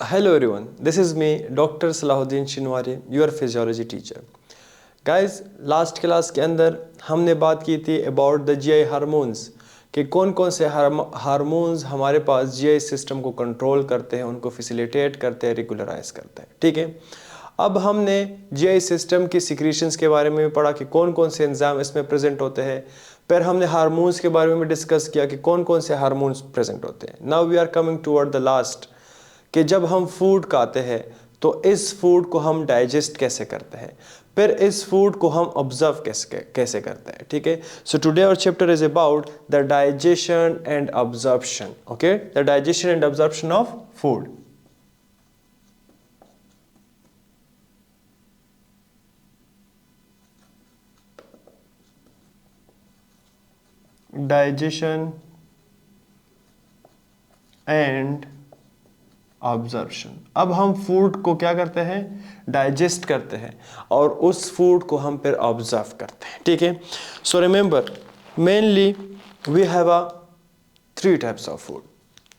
Hello everyone, this is me, Dr. Salahuddin Shinwari, your physiology teacher. Guys, last class के अंदर हमने बात की थी अबाउट द जीआई हार्मोन्स कि कौन कौन से हार्मोन्स हमारे पास जीआई सिस्टम को कंट्रोल करते हैं, उनको फैसिलिटेट करते हैं, रेगुलराइज करते हैं. ठीक है, अब हमने जीआई सिस्टम की सिक्रीशंस के बारे में पढ़ा कि कौन कौन से एंजाइम इसमें प्रेजेंट होते हैं. फिर हमने हार्मोन्स के बारे में डिस्कस किया कि कौन कौन से हार्मोन्स प्रेजेंट होते हैं. Now we are coming toward the last कि जब हम फूड खाते हैं तो इस फूड को हम डाइजेस्ट कैसे करते हैं, फिर इस फूड को हम ऑब्जर्व कैसे करते हैं. ठीक है, so today our chapter is about the digestion and absorption. Okay, the digestion and absorption of food. Digestion and absorption. अब हम फूड को क्या करते हैं, डाइजेस्ट करते हैं और उस फूड को हम फिर ऑब्जर्व करते हैं. ठीक है, so remember mainly we have a 3 types of food.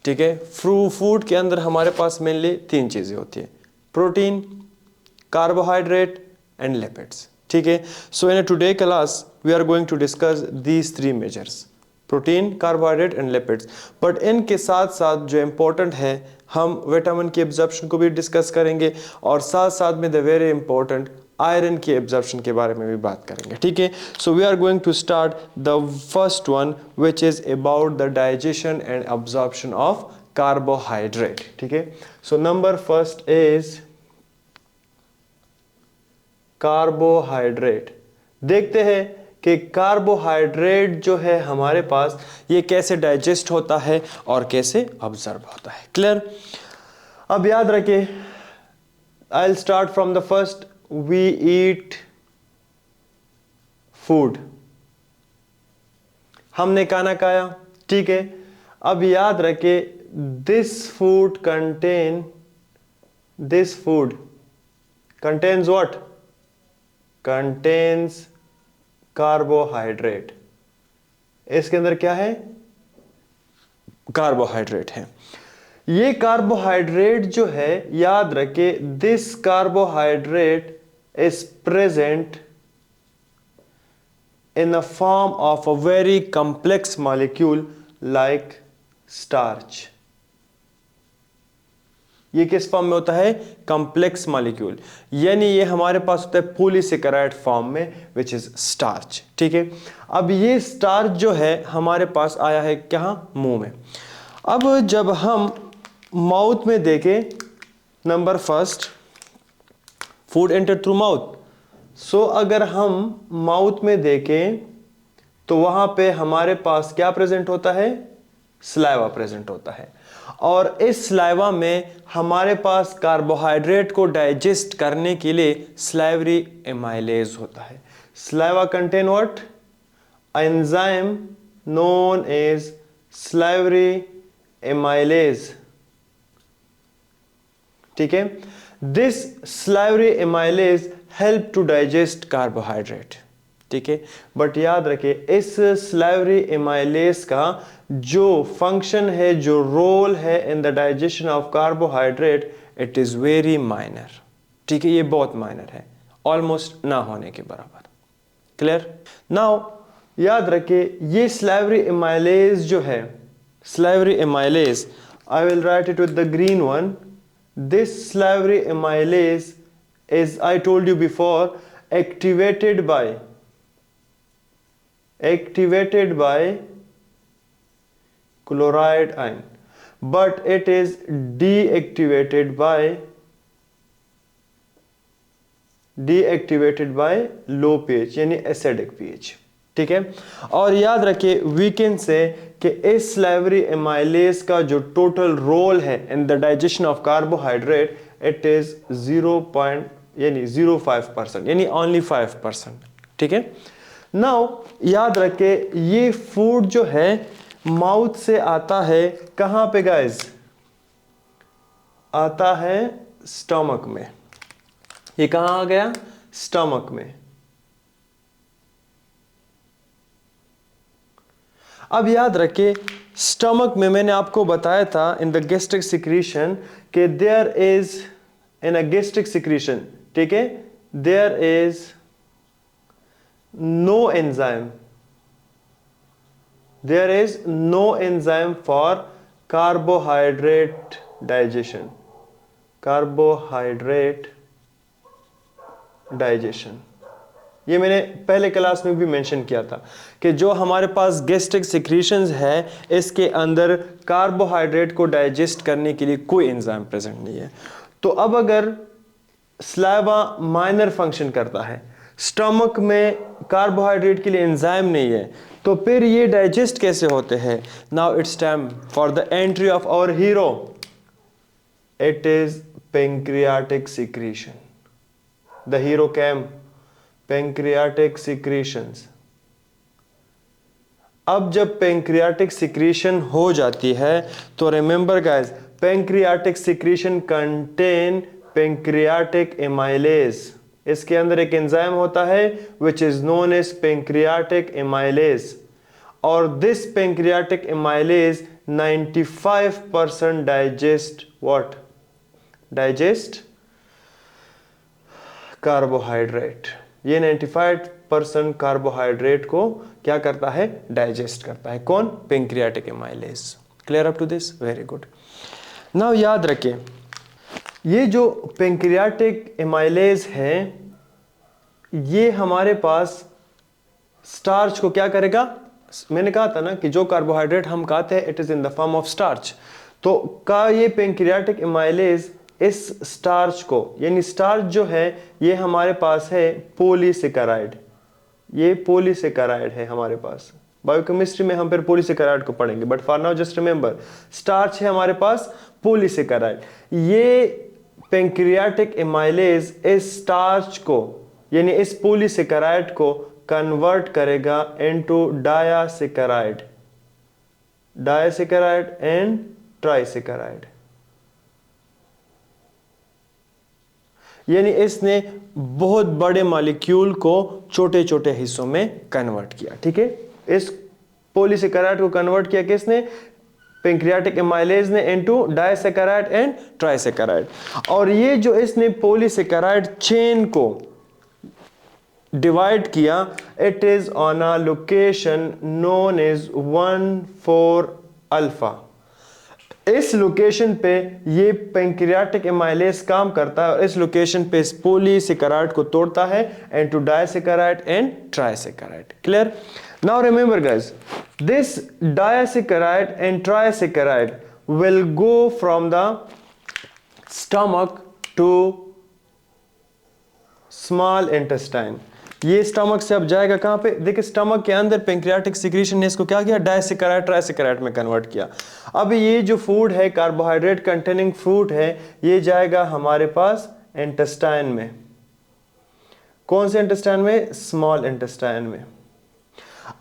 ठीक है, फूड के अंदर हमारे पास मेनली 3 चीज़ें होती है: प्रोटीन, कार्बोहाइड्रेट एंड लिपिड्स. ठीक है, so in today class we are going to discuss these 3 majors: protein, carbohydrate and lipids. But इनके साथ साथ जो इम्पोर्टेंट है, हम विटामिन की एब्जॉर्प्शन को भी डिस्कस करेंगे और साथ साथ में द वेरी इंपॉर्टेंट आयरन की एब्जॉर्प्शन के बारे में भी बात करेंगे. ठीक है, so we are going to start the first one which is about the digestion and absorption of carbohydrate. ठीक है, so number first is carbohydrate. देखते हैं कि कार्बोहाइड्रेट जो है हमारे पास ये कैसे डाइजेस्ट होता है और कैसे ऑब्जर्व होता है. क्लियर? अब याद रखें, I will start from the first. We eat food. हमने खाना खाया. ठीक है, अब याद रखें this food contains what? Contains carbohydrate. इसके अंदर क्या है? कार्बोहाइड्रेट है. ये कार्बोहाइड्रेट जो है, याद रखे, this carbohydrate is present in the form of a very complex molecule like starch. ये किस फॉर्म में होता है? कॉम्प्लेक्स मॉलिक्यूल, यानी ये हमारे पास होता है पॉलीसेकेराइड फॉर्म में, विच इज स्टार्च. ठीक है, अब ये स्टार्च जो है हमारे पास आया है कहाँ? मुंह में. अब जब हम माउथ में देखें, number first food enter through mouth. So अगर हम माउथ में देखें तो वहां पे हमारे पास क्या प्रेजेंट होता है? सलाइवा प्रेजेंट होता है. और इस सलाइवा में हमारे पास कार्बोहाइड्रेट को डाइजेस्ट करने के लिए सलाइवरी एमाइलेज होता है. Saliva contain what? Enzyme known as salivary amylase. ठीक है, this salivary amylase help to digest carbohydrate. ठीक है, बट याद रखिए इस सलाइवरी एमाइलेज का जो फंक्शन है, जो रोल है in the digestion of carbohydrate, it is very minor. ठीक है, ये बहुत माइनर है, ऑलमोस्ट ना होने के बराबर. क्लियर? नाउ याद रखिए ये सलाइवरी एमाइलेज जो है, salivary amylase, I will right it with the green one. This salivary amylase is, I told you before, activated by chloride ion, but it is deactivated by low pH यानी acidic pH. ठीक है, और याद रखिए we can say कि इस salivary amylase का जो टोटल रोल है in the digestion of carbohydrate, it is 0.05% यानी ओनली 5%. ठीक है, नाउ याद रखे ये फूड जो है माउथ से आता है कहां पे गाइस? आता है स्टमक में. ये कहां आ गया? स्टमक में. अब याद रखे स्टमक में मैंने आपको बताया था इन द गैस्ट्रिक सिक्रीशन कि there is in a gastric secretion, ठीक है, there is no enzyme, there is no enzyme for carbohydrate digestion, carbohydrate digestion. ये मैंने पहले क्लास में भी मेंशन किया था कि जो हमारे पास गैस्ट्रिक सिक्रीशंस है इसके अंदर कार्बोहाइड्रेट को डाइजेस्ट करने के लिए कोई एंजाइम प्रेजेंट नहीं है। तो अब अगर स्लाइवा माइनर फंक्शन करता है, स्टमक में कार्बोहाइड्रेट के लिए एंजाइम नहीं है, तो फिर ये डाइजेस्ट कैसे होते हैं? Now it's time for the entry of our hero, it is pancreatic secretion. The hero came, pancreatic secretions. अब जब पेंक्रियाटिक सिक्रीशन हो जाती है तो remember guys, pancreatic secretion contain pancreatic amylase. इसके अंदर एक एंजाइम होता है which is known as pancreatic amylase, और this pancreatic amylase 95% digest what? Digest carbohydrate. ये 95% कार्बोहाइड्रेट को क्या करता है? डाइजेस्ट करता है। कौन? Pancreatic amylase. Clear up to this? Very good. Now याद रखें, ये जो पेंक्रियाटिक एमाइलेज है ये हमारे पास स्टार्च को क्या करेगा? मैंने कहा था ना कि जो कार्बोहाइड्रेट हम खाते हैं it is in the form of starch. तो का ये पेंक्रियाटिक एमाइलेज इस स्टार्च को, यानी स्टार्च जो है ये हमारे पास है पॉलीसेकेराइड, ये पॉलीसेकेराइड है हमारे पास। बायोकेमिस्ट्री में हम फिर पॉलीसेकेराइड को पढ़ेंगे, but for now just remember starch है हमारे पास पॉलीसेकेराइड। ये पेंक्रियाटिक एमाइलेज इस स्टार्च को, यानी इस पॉलीसेकेराइड को कन्वर्ट करेगा इनटू डायासेकेराइड, डायासेकेराइड एंड ट्राइसेकेराइड। यानी इसने बहुत बड़े मॉलिक्यूल को छोटे छोटे हिस्सों में कन्वर्ट किया। ठीक है, इस पॉलीसेकेराइड को कन्वर्ट किया किसने? पेंक्रियाटिक एमाइलेज ने इनटू डाइसेकेराइड एंड ट्राइसेकेराइड। और ये जो इसने पॉलीसेकेराइड चेन को डिवाइड किया, it is on a location known as 1,4 alpha. इस लोकेशन पे ये पेंक्रियाटिक एमाइलेज काम करता है और इस लोकेशन पे इस पॉलीसेकेराइड को तोड़ता है into disaccharide and trisaccharide. Clear? Now remember guys, this disaccharide and trisaccharide will go from the stomach to small intestine. ये स्टमक से अब जाएगा कहां पे? देखिए स्टमक के अंदर पेंक्रियाटिक सिक्रीशन ने इसको क्या किया? डाइसेकेराइड ट्राइसेकेराइड में कन्वर्ट किया। अब ये जो फूड है, कार्बोहाइड्रेट कंटेनिंग फूड है, ये जाएगा हमारे पास इंटेस्टाइन में। कौन से इंटेस्टाइन में? स्मॉल इंटेस्टाइन में।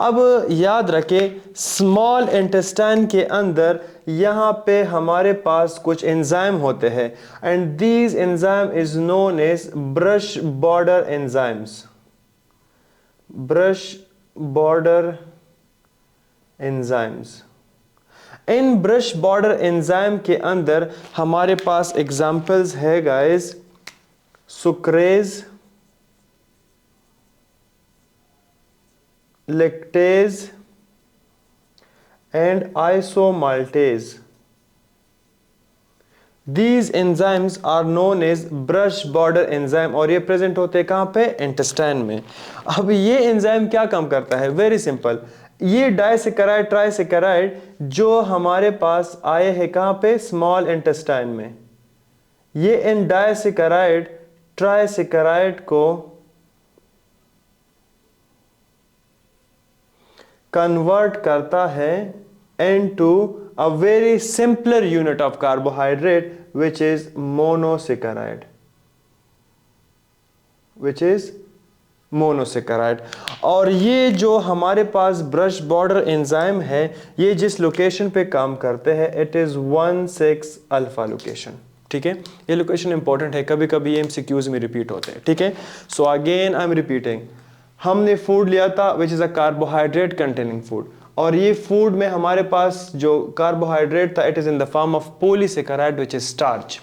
अब याद रखें, स्मॉल इंटेस्टाइन के अंदर यहां पे हमारे पास कुछ एंजाइम होते हैं and these enzyme is known as brush border enzymes. Brush border enzymes. इन ब्रश बॉर्डर एंजाइम के अंदर हमारे पास एग्जाम्पल्स है guys, sucrase, lactase and isomaltase. These enzymes are known as brush border enzyme और ये प्रेजेंट होते हैं कहां पे? इंटेस्टाइन में। अब ये एंजाइम क्या काम करता है? वेरी सिंपल, ये डाइसेकेराइड ट्राइसेकेराइड जो हमारे पास आए हैं कहां पे? स्मॉल इंटेस्टाइन में। ये इन डाइसेकेराइड ट्राइसेकेराइड को कन्वर्ट करता है into a very simpler unit of carbohydrate which is monosaccharide, which is monosaccharide। और ये जो हमारे पास ब्रश बॉर्डर एंजाइम है ये जिस लोकेशन पे काम करते हैं इट इज 1,6 अल्फा लोकेशन। ठीक है, ये लोकेशन इंपॉर्टेंट है, कभी कभी एमसीक्यूज में रिपीट होते हैं। ठीक है, so again I am repeating, हमने फूड लिया था which is a carbohydrate containing food, और ये फूड में हमारे पास जो कार्बोहाइड्रेट था it is in the form of polysaccharide which is starch.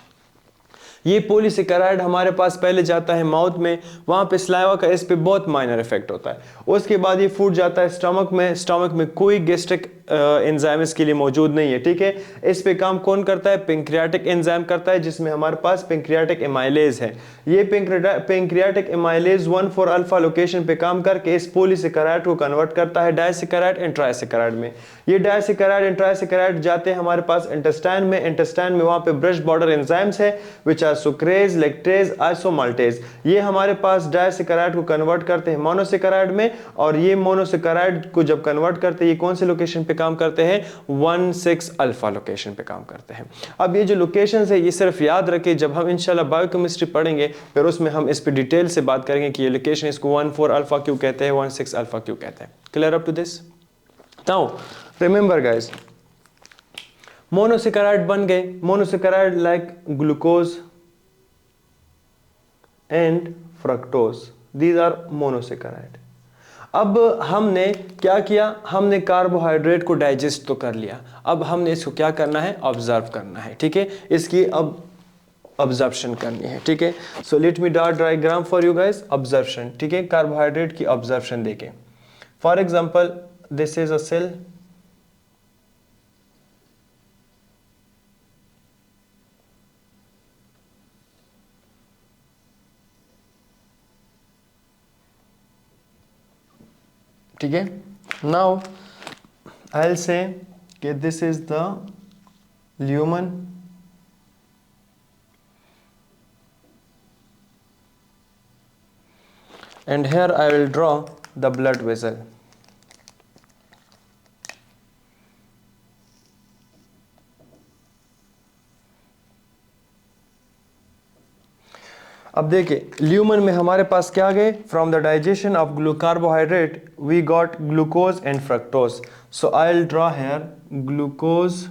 ये पॉलीसेकेराइड हमारे पास पहले जाता है माउथ में, वहाँ पे स्लाइवा का इस पे बहुत माइनर इफेक्ट होता है। उसके बाद ये फूड जाता है स्टमक में, स्टमक में कोई गैस्ट्रिक एंजाइम इसके लिए मौजूद नहीं है, ठीक है। इस पे काम कौन करता है? पेंक्रियाटिक एंजाइम करता है, जिसमें हमारे पास पेंक्रियाटिक एमाइलेज है। ये पेंक्रियाटिक एमाइलेज 1,4 अल्फा लोकेशन पे काम करके इस पॉलीसेकेराइड को कन्वर्ट करता है डाइसेकेराइड एंड ट्राइसेकेराइड में। ये डाइसेकेराइड एंड ट्राइसेकेराइड जाते हैं हमारे पास इंटेस्टाइन में। इंटेस्टाइन में वहाँ पे ब्रश बॉर्डर एंजाइम्स है which are sucrase, lactase, isomaltase. ये हमारे पास डाइसेकेराइड को कन्वर्ट करते हैं मोनोसेकेराइड में, और ये मोनोसेकेराइड को जब कन्वर्ट करते हैं ये कौन से लोकेशन पे काम करते हैं? 1,6 अल्फा लोकेशन पे काम करते हैं। अब ये जो लोकेशन है ये सिर्फ याद रखें, जब हम इंशाल्लाह बायोकेमिस्ट्री पढ़ेंगे फिर उसमें हम इस पे डिटेल से बात करेंगे कि ये लोकेशन इसको 1,4 अल्फा क्यों कहते हैं, 1,6 अल्फा क्यों कहते हैं। Clear up to this? Now remember guys, monosaccharide बन गए, monosaccharide like glucose and fructose, these are monosaccharide. अब हमने क्या किया? हमने कार्बोहाइड्रेट को डाइजेस्ट तो कर लिया, अब हमने इसको क्या करना है? ऑब्जर्व करना है, ठीक है। इसकी अब ऑब्जर्प्शन करनी है, ठीक है। So let me draw diagram for you guys. Absorption, ठीक है, कार्बोहाइड्रेट की ऑब्जर्प्शन देखें। For example this is a cell, ठीक है। नाउ आई विल से कि this is the lumen, and here I will draw the blood vessel. अब देखिए lumen में हमारे पास क्या गए? From the digestion of carbohydrate we got glucose and fructose. So I will draw here glucose,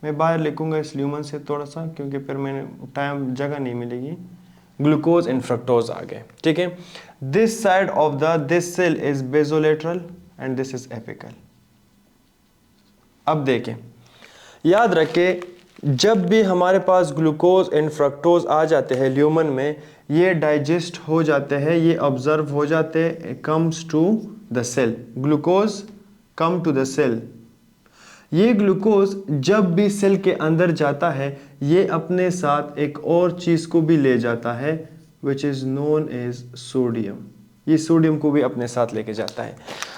मैं बाहर लिखूंगा इस ल्यूमन से थोड़ा सा क्योंकि फिर मैंने टाइम जगह नहीं मिलेगी। ग्लूकोज एंड फ्रक्टोज आ गए, ठीक है। This side of the this cell is basolateral and this is apical. अब देखें, याद रखें जब भी हमारे पास ग्लूकोज एंड फ्रक्टोज आ जाते हैं ल्यूमन में, ये डाइजेस्ट हो जाते हैं, ये ऑब्जर्व हो जाते हैं, comes to the cell. Glucose come to the cell. ये ग्लूकोज जब भी सेल के अंदर जाता है ये अपने साथ एक और चीज को भी ले जाता है which is known as sodium. ये सोडियम को भी अपने साथ लेके जाता है।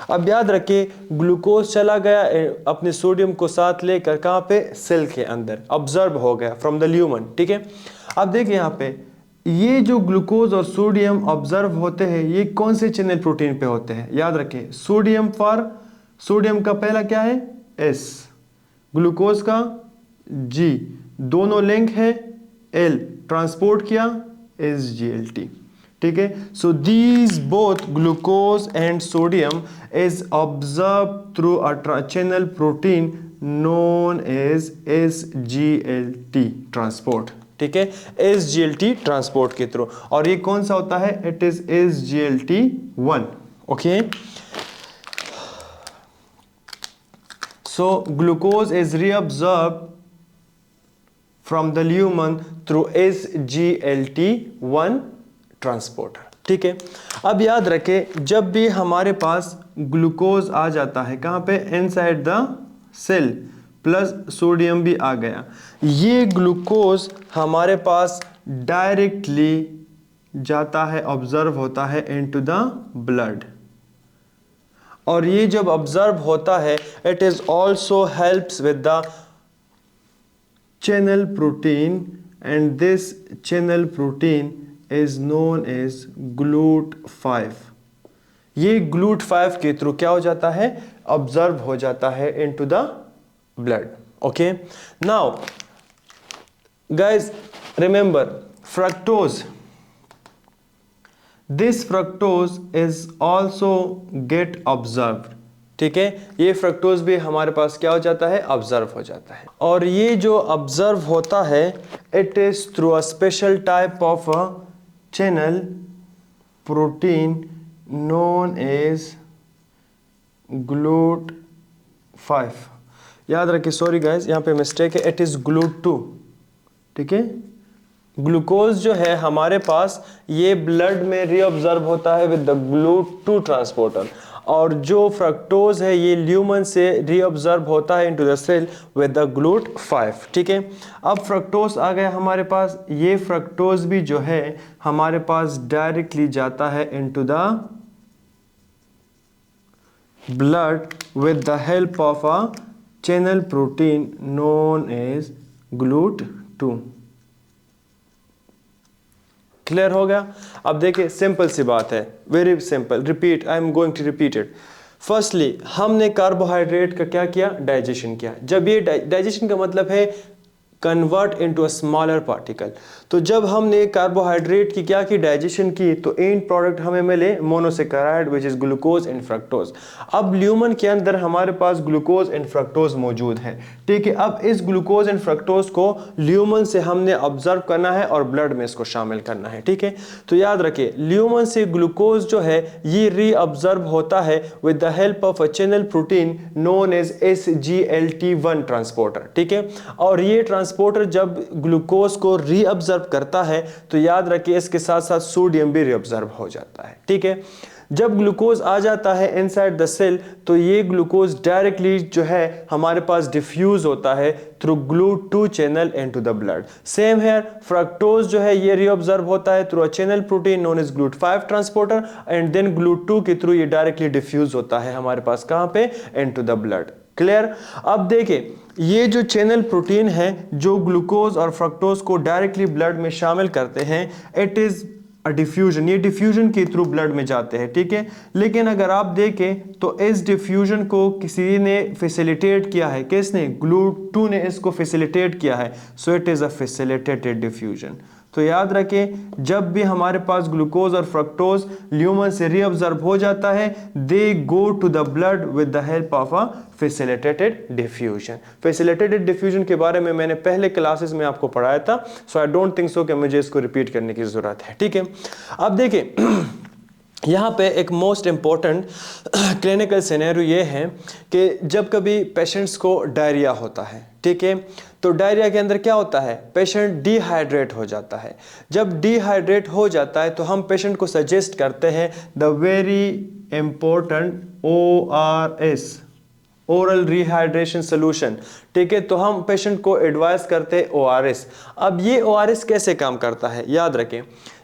अब याद रखिए ग्लूकोज चला गया अपने सोडियम को साथ लेकर कहाँ पे? सेल के अंदर, ऑब्जर्व हो गया फ्रॉम द ल्यूमन, ठीक है। अब देखिए यहाँ पे ये जो ग्लूकोज और सोडियम ऑब्जर्व होते हैं ये कौन से चैनल प्रोटीन पे होते हैं? याद रखिए सोडियम फॉर, सोडियम का पहला क्या है? एस, ग्लूकोज का जी, दोनों लिंक है एल, ट्रांसपोर्ट किया SGLT, ठीक है। So these both glucose and sodium is absorb through a channel protein known as SGLT transport, ठीक है, SGLT ट्रांसपोर्ट के थ्रू। और ये कौन सा होता है? It is SGLT1, okay. So glucose is reabsorbed from the lumen through SGLT1 transporter, ठीक है। अब याद रखें जब भी हमारे पास ग्लूकोज आ जाता है कहाँ पे? Inside the cell, plus sodium भी आ गया, ये ग्लूकोज हमारे पास डायरेक्टली जाता है, ऑब्जर्व होता है इनटू द ब्लड। और ये जब ऑब्जर्व होता है it is also helps with the channel protein and this channel protein is known as GLUT5। ये GLUT5 के थ्रू क्या हो जाता है? ऑब्जर्व हो जाता है into the blood, okay. Now guys remember fructose, this fructose is also get observed, ठीक है। ये फ्रक्टोज भी हमारे पास क्या हो जाता है? ऑब्जर्व हो जाता है। और ये जो ऑब्जर्व होता है it is through a special type of channel protein known as GLUT5। याद रखिए, सॉरी गाइज यहाँ पे मिस्टेक है, इट इज GLUT2। ठीक है, ग्लूकोज जो है हमारे पास ये ब्लड में रीअब्जॉर्ब होता है विद द GLUT2 ट्रांसपोर्टर, और जो फ्रक्टोज है ये ल्यूमन से रीअब्जॉर्ब होता है into the cell with the GLUT5। ठीक है, अब फ्रक्टोज आ गया हमारे पास, ये फ्रक्टोज भी जो है हमारे पास डायरेक्टली जाता है into the blood with the help of a channel protein known as GLUT2। Clear हो गया? अब देखिए, सिंपल सी बात है, very simple, repeat, I am going to repeat it. Firstly हमने कार्बोहाइड्रेट का क्या किया? डाइजेशन किया। जब ये डाइजेशन का मतलब है convert into a smaller particle, तो जब हमने कार्बोहाइड्रेट की क्या की? डाइजेशन की, तो एंड प्रोडक्ट हमें मिले monosaccharide which is glucose and fructose. अब ल्यूमन के अंदर हमारे पास ग्लूकोज एंड फ्रक्टोज मौजूद है। ठीक है, अब इस ग्लूकोज एंड फ्रक्टोज को ल्यूमन से हमने ऑब्जर्व करना है और ब्लड में इसको शामिल करना है। ठीक है, तो याद रखिए, ल्यूमन से ग्लूकोज जो है ये रीअब्जॉर्ब होता है with the help of a channel protein known as SGLT1 transporter. ठीक है, और ये ट्रांसपोर्टर जब ग्लूकोज को रीअब्जॉर्ब करता है तो याद रखिए इसके साथ साथ सोडियम भी रीअब्जॉर्ब हो जाता है। ठीक है, जब ग्लूकोज आ जाता है इनसाइड द सेल तो ये ग्लूकोज डायरेक्टली जो है हमारे पास डिफ्यूज होता है through GLUT2 channel into the blood. Same here, fructose जो है ये रीअब्जॉर्ब होता है through a channel protein known as GLUT5 transporter, and then GLUT2 के थ्रू ये डायरेक्टली डिफ्यूज होता है हमारे पास कहां पे? Into the blood. क्लियर? अब देखिए, ये जो चैनल प्रोटीन है जो ग्लूकोज और फ्रक्टोज को डायरेक्टली ब्लड में शामिल करते हैं, इट इज अ डिफ्यूजन, ये डिफ्यूजन के थ्रू ब्लड में जाते हैं। ठीक है, लेकिन अगर आप देखें तो इस डिफ्यूजन को किसी ने फैसिलिटेट किया है। किसने? GLUT2 ने इसको फैसिलिटेट किया है, so it is a facilitated diffusion. तो याद रखें, जब भी हमारे पास ग्लूकोज और फ्रक्टोज ल्यूमन से रीअब्जॉर्ब हो जाता है, they go to the blood with the help of a facilitated diffusion. Facilitated diffusion के बारे में मैंने पहले क्लासेस में आपको पढ़ाया था, सो आई डोंट थिंक सो कि मुझे इसको रिपीट करने की जरूरत है। ठीक है, अब देखिए यहाँ पे एक मोस्ट इंपॉर्टेंट क्लिनिकल सिनेरियो ये है कि जब कभी पेशेंट्स को डायरिया होता है, ठीक है, तो डायरिया के अंदर क्या होता है? पेशेंट डिहाइड्रेट हो जाता है। जब डिहाइड्रेट हो जाता है तो हम पेशेंट को सजेस्ट करते हैं the very important ORS, oral rehydration solution. ठीक है, तो हम पेशेंट को एडवाइस करते हैं ORS। अब ये ORS कैसे काम करता है? याद रखें,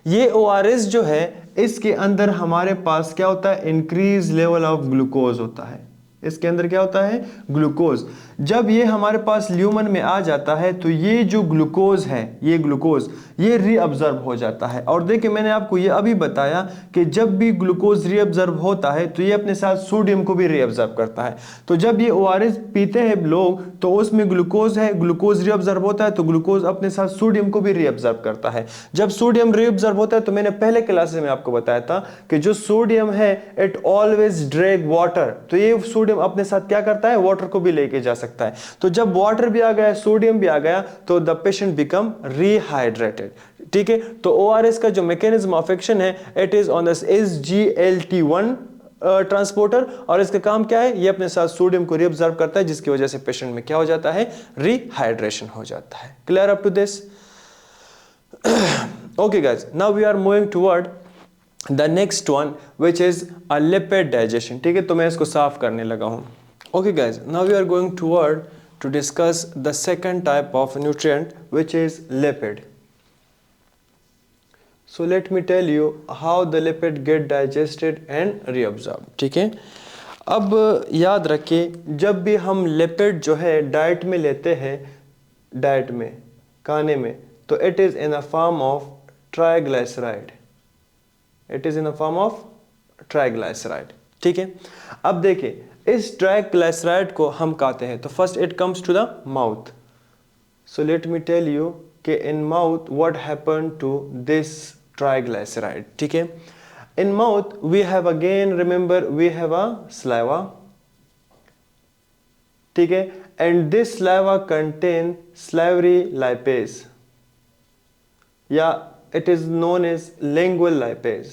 ये ORS जो है इसके अंदर हमारे पास क्या होता है? इंक्रीज लेवल ऑफ ग्लूकोज होता है। इसके अंदर क्या होता है? ग्लूकोज। जब ये हमारे पास ल्यूमन में आ जाता है तो ये जो ग्लूकोज है, ये ग्लूकोज ये रीअब्जॉर्ब हो जाता है। और देखिए, मैंने आपको ये अभी बताया कि जब भी ग्लूकोज रीअब्जॉर्ब होता है तो ये अपने साथ सोडियम को भी रीअब्जॉर्ब करता है। तो जब ये ORS पीते हैं लोग तो उसमें ग्लूकोज है, ग्लूकोज रीअब्जॉर्ब होता है तो ग्लूकोज अपने साथ सोडियम को भी रीअब्जॉर्ब करता है। जब सोडियम रीअब्जॉर्ब होता है तो मैंने पहले क्लासेस में आपको बताया था कि जो सोडियम है इट ऑलवेज ड्रैग वाटर, तो ये सोडियम अपने साथ क्या करता है? वाटर को भी लेके जा सकता है। तो जब वाटर भी आ गया, सोडियम भी आ गया, तो द पेशेंट बिकम रिहाइड्रेटेड। ठीक है, तो ORS का जो मैकेनिज्म ऑफ एक्शन है it is on the SGLT1 transporter, और इसका काम क्या है? ये अपने साथ सोडियम को रीअब्जॉर्ब करता है, जिसकी वजह से पेशेंट में क्या हो जाता है? रिहाइड्रेशन हो जाता है। Clear up to this? Okay guys, now we are moving toward the next one which is a lipid digestion. ठीक है, तो मैं इसको साफ करने लगा हूं। Okay guys, now we are going toward to discuss the second type of nutrient which is lipid. So let me tell you how the lipid get digested and reabsorbed. ठीक है, अब याद रखिए, जब भी हम लिपिड जो है डाइट में लेते हैं, डाइट में खाने में, तो it is in a form of triglyceride. It is in a form of triglyceride. ठीक है, अब देखिए, इस ट्राइग्लिसराइड को हम खाते हैं तो first it comes to the mouth. So let me tell you कि in mouth what happen to this triglyceride. ठीक है, in mouth we have again, remember we have a saliva. ठीक है, and this saliva contain salivary lipase, या it is known as lingual lipase.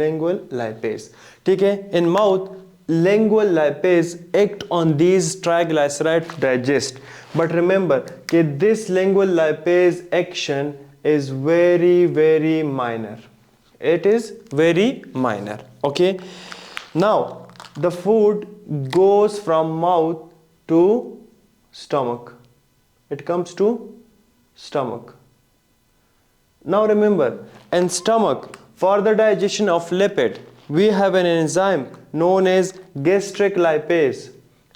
lingual lipase, ठीक है. In mouth, lingual lipase act on these triglyceride to digest. But remember कि this lingual lipase action is very minor. It is very minor. Okay. Now the food goes from mouth to stomach. It comes to stomach. Now remember, in stomach, for the digestion of lipid, we have an enzyme known as gastric lipase.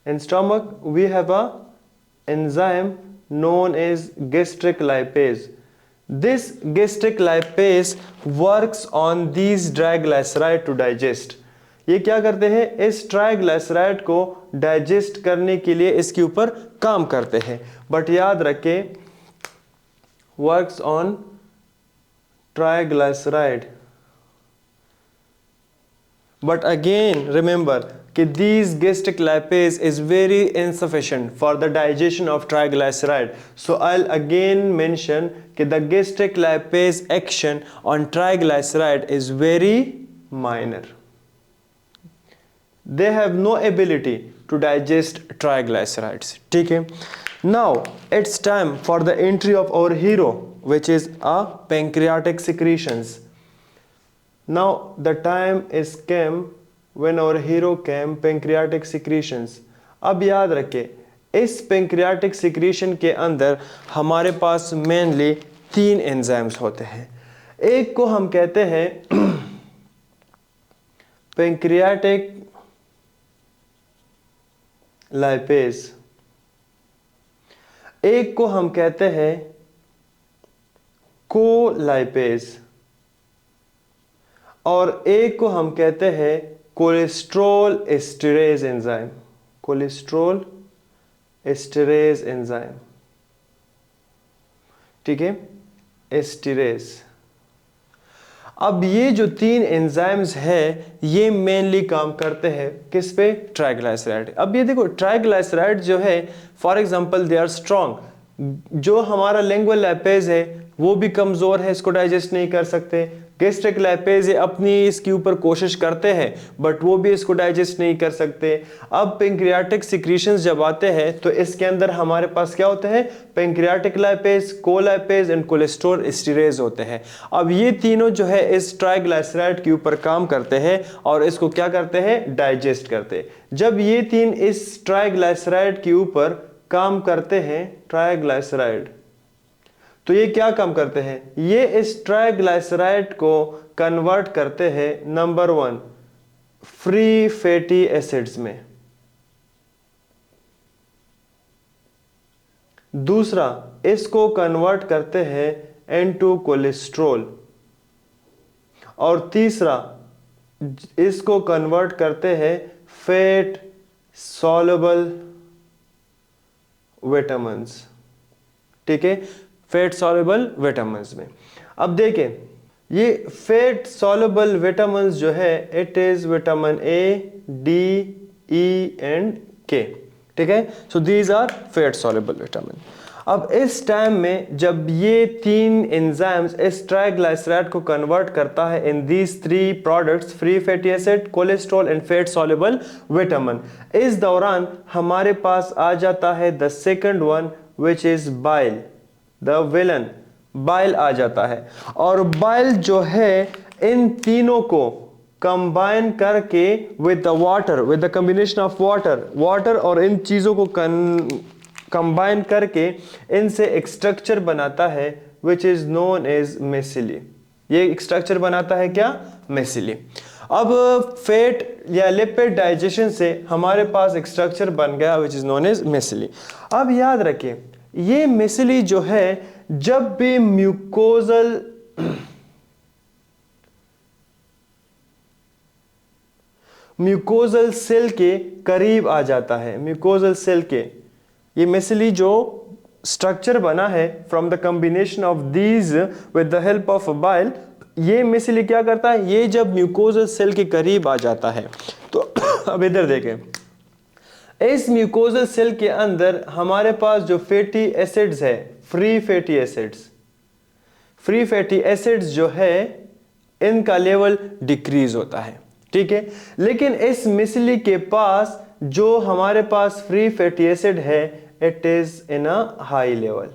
In stomach, we have a enzyme known as gastric lipase. This gastric lipase works on these triglyceride to digest. ये क्या करते हैं? इस triglyceride को digest करने के लिए इसके ऊपर काम करते हैं. बट याद रखें, works on triglyceride. But again remember कि these gastric lipase is very insufficient for the digestion of triglyceride. So I'll again mention कि the gastric lipase action on triglyceride is very minor. They have no ability to digest triglycerides. ठीक है. Now it's time for the entry of our hero, which is a pancreatic secretions. Now the time is came when our hero came, pancreatic secretions. अब याद रखें, इस pancreatic secretion के अंदर हमारे पास mainly 3 enzymes होते हैं. एक को हम कहते हैं pancreatic lipase, एक को हम कहते हैं कोलाइपेज, और एक को हम कहते हैं cholesterol esterase enzyme. Cholesterol esterase enzyme, ठीक है, एस्टरेज. अब ये जो 3 एंजाइम्स है ये मेनली काम करते हैं किस पे? ट्राइग्लिसराइड. अब ये देखो, ट्राइग्लिसराइड जो है for example they are strong. जो हमारा लिंगुअल लैपेज है वो भी कमजोर है, इसको डाइजेस्ट नहीं कर सकते. गैस्ट्रिक लैपेज अपनी इसके ऊपर कोशिश करते हैं बट वो भी इसको डाइजेस्ट नहीं कर सकते. अब पेंक्रियाटिक सिक्रीशंस जब आते हैं तो इसके अंदर हमारे पास क्या होते हैं? पेंक्रियाटिक लैपेज, कोलैपेज एंड कोलेस्ट्रॉल एस्टरेज होते हैं. अब ये तीनों जो है इस ट्राइग्लिसराइड के ऊपर काम करते हैं और इसको क्या करते हैं? डाइजेस्ट करते हैं. जब ये 3 इस ट्राइग्लिसराइड के ऊपर काम करते हैं, ट्राइग्लिसराइड, तो ये क्या काम करते हैं? ये इस ट्राइग्लिसराइड को कन्वर्ट करते हैं नंबर 1 फ्री फैटी एसिड्स में. दूसरा, इसको कन्वर्ट करते हैं इनटू कोलेस्ट्रॉल. और तीसरा, इसको कन्वर्ट करते हैं फैट सॉल्युबल विटामिन्स. ठीक है, फैट सॉल्युबल विटामिन्स में. अब देखें, ये फैट सॉल्युबल विटामिन्स जो है it is vitamin A, D, E and K. ठीक है, so these are fat soluble vitamin. अब इस टाइम में जब ये 3 एंजाइम्स इस ट्राइग्लिसराइड को कन्वर्ट करता है in these 3 products, free fatty acid, cholesterol and fat soluble vitamin, इस दौरान हमारे पास आ जाता है the second one which is bile, the villain. Bile आ जाता है और बाइल जो है इन तीनों को कंबाइन करके with the water, with the combination of water और इन चीजों को कंबाइन करके इनसे एक स्ट्रक्चर बनाता है विच इज नोन एज मेसिली. ये स्ट्रक्चर बनाता है क्या? मेसिली. अब फैट या लिपिड डाइजेशन से हमारे पास एक स्ट्रक्चर बन गया विच इज नोन एज मेसिली. अब याद रखें, ये मेसिली जो है जब भी म्यूकोजल सेल के करीब आ जाता है, म्यूकोजल सेल के, ये मेसिली जो स्ट्रक्चर बना है from the combination of these with the help of bile, ये मेसिली क्या करता है? ये जब म्यूकोजल सेल के करीब आ जाता है तो अब इधर देखें, इस म्यूकोजल सेल के अंदर हमारे पास जो फैटी एसिड्स है, फ्री फैटी एसिड्स जो है इनका लेवल डिक्रीज होता है, ठीक है। लेकिन इस मिसली के पास जो हमारे पास फ्री फैटी एसिड है, it is in a high level,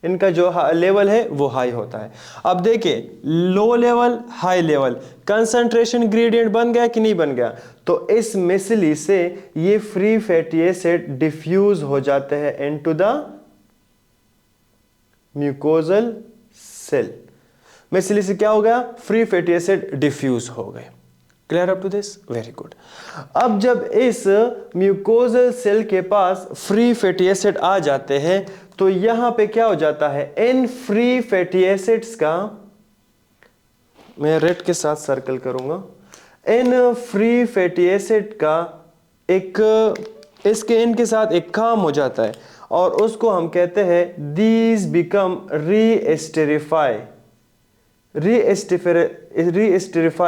इनका जो लेवल है वो हाई होता है। अब देखिए, low level high level, concentration gradient बन गया कि नहीं बन गया? तो इस मिसली से ये फ्री फैटी एसिड डिफ्यूज हो जाते हैं इनटू द म्यूकोजल सेल। मिसली से क्या हो गया? फ्री फैटी एसिड डिफ्यूज हो गए। Clear up to this? Very good. अब जब इस म्यूकोजल सेल के पास फ्री फैटी एसिड आ जाते हैं तो यहां पे क्या हो जाता है? इन फ्री फैटी एसिड्स का, मैं रेड के साथ सर्कल करूंगा, इन फ्री फैटी एसिड का एक इसके इनके साथ एक काम हो जाता है और उसको हम कहते हैं दीज बिकम रीएस्टेरिफाई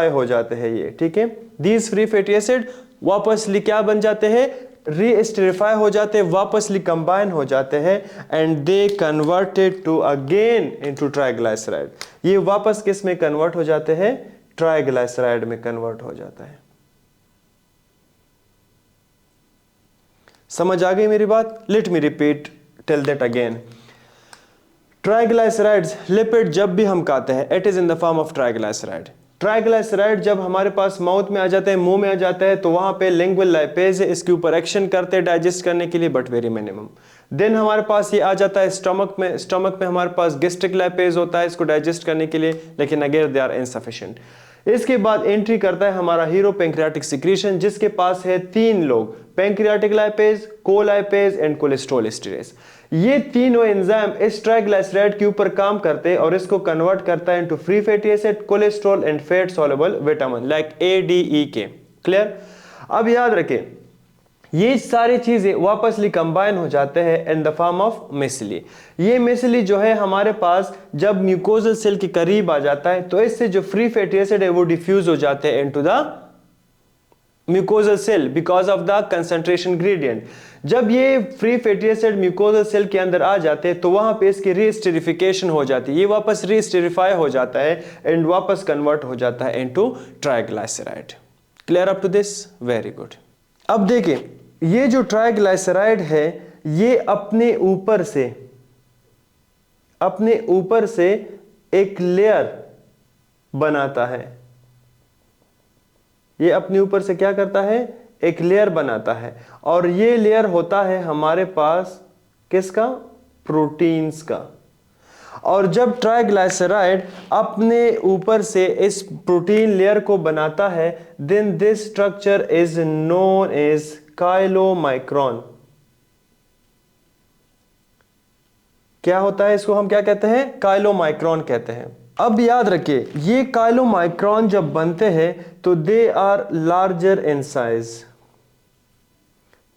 हो जाते हैं ये, ठीक है। दीज फ्री फैटी एसिड वापसली क्या बन जाते हैं? रीएस्टेरिफाई हो जाते हैं, वापसली कंबाइन हो जाते हैं and they converted to again into triglyceride. ये वापस किस में कन्वर्ट हो जाते हैं? ट्राइग्लिसराइड में कन्वर्ट हो जाता है। समझ आ गई मेरी बात? Let me repeat, tell that again. Triglycerides, lipid जब भी हम खाते हैं, it is in the form of triglyceride. Triglyceride जब हमारे पास माउथ में आ जाते हैं, मुंह में आ जाता है, तो वहां पे लिंगुअल लाइपेज है, इसके ऊपर एक्शन करते हैं डाइजेस्ट करने के लिए, बट वेरी मिनिमम। देन हमारे पास ये आ जाता है स्टमक में, स्टमक में हमारे पास गैस्ट्रिक लाइपेज होता है इसको डाइजेस्ट करने के लिए, लेकिन अगेन दे आर इनसफिशिएंट। इसके बाद एंट्री करता है हमारा हीरो पैंक्रियाटिक सिक्रीशन, जिसके पास है 3 लोग, pancreatic lipase, colipase and cholesterol esterase. ये तीनों एंजाइम इस ट्राइग्लिसराइड के ऊपर काम करते हैं और इसको कन्वर्ट करता है into free fatty acid, cholesterol and fat soluble vitamin like ADEK। Clear? अब याद रखें, ये सारी चीजें वापसली कंबाइन हो जाते हैं इन द फॉर्म ऑफ मिसली। ये मिसली जो है हमारे पास जब म्यूकोजल सेल के करीब आ जाता है तो इससे जो फ्री फैटी एसिड है वो डिफ्यूज हो जाते हैं into the mucosal cell because of the concentration gradient. जब ये free fatty acid mucosal cell के अंदर आ जाते हैं तो वहां पे इसकी रीस्टेरिफिकेशन हो जाती है, ये वापस रीस्टेरिफाई हो जाता है एंड वापस कन्वर्ट हो जाता है into triglyceride. Clear up to this? Very good. अब देखिए, ये जो ट्राइग्लिसराइड है ये अपने ऊपर से एक लेयर बनाता है। ये अपने ऊपर से क्या करता है? एक लेयर बनाता है और ये लेयर होता है हमारे पास किसका? प्रोटीन्स का। और जब ट्राइग्लिसराइड अपने ऊपर से इस प्रोटीन लेयर को बनाता है, then this structure is known as chylomicron. क्या होता है? इसको हम क्या कहते हैं? काइलोमाइक्रॉन कहते हैं। अब याद रखिए, ये काइलोमाइक्रॉन जब बनते हैं तो they are larger in size,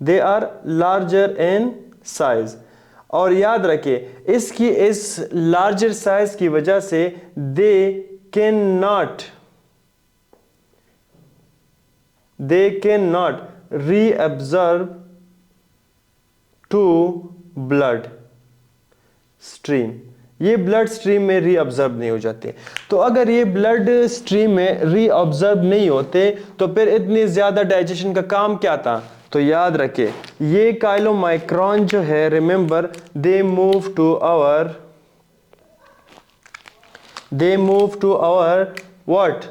they are larger in size. और याद रखिए, इसकी इस लार्जर साइज की वजह से they can not reabsorb to blood stream. ये ब्लड स्ट्रीम में रीअब्जॉर्ब नहीं हो जाते। तो अगर ये ब्लड स्ट्रीम में रीअब्जॉर्ब नहीं होते तो फिर इतनी ज्यादा डाइजेशन का काम क्या था? तो याद रखिए, ये काइलोमाइक्रॉन जो है, remember, they move to our what?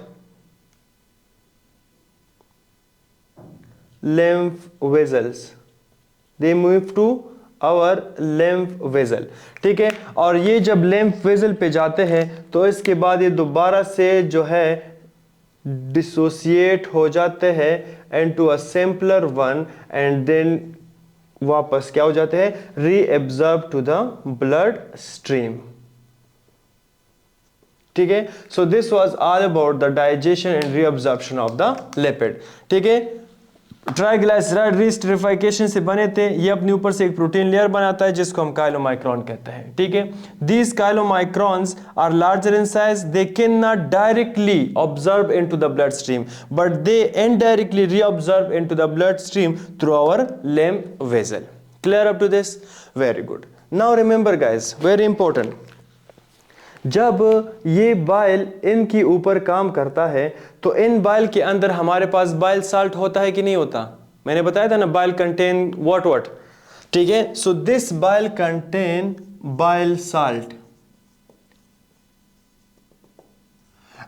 lymph vessels, they move to our lymph vessel, ठीक है। और ये जब lymph vessel पे जाते हैं तो इसके बाद ये दोबारा से जो है डिसोसिएट हो जाते हैं into a simpler one and then वापस क्या हो जाते हैं? Reabsorb to the blood stream, ठीक है। So this was all about the digestion and reabsorption of the lipid, ठीक है। ट्राइग्लिसराइड रीस्टेरिफिकेशन से बने थे, ये अपने ऊपर से एक प्रोटीन लेयर बनाता है जिसको हम काइलोमाइक्रॉन कहते हैं, ठीक है। These chylomicrons are larger in size, they can not directly observe into the blood stream but they indirectly reabsorb into the blood stream through our lymph vessel. Clear up to this? Very good. Now remember guys, very important, जब ये bile इनके ऊपर काम करता है तो इन bile के अंदर हमारे पास बाइल साल्ट होता है कि नहीं होता? मैंने बताया था ना, बाइल कंटेन व्हाट, ठीक है। So this bile contain bile salt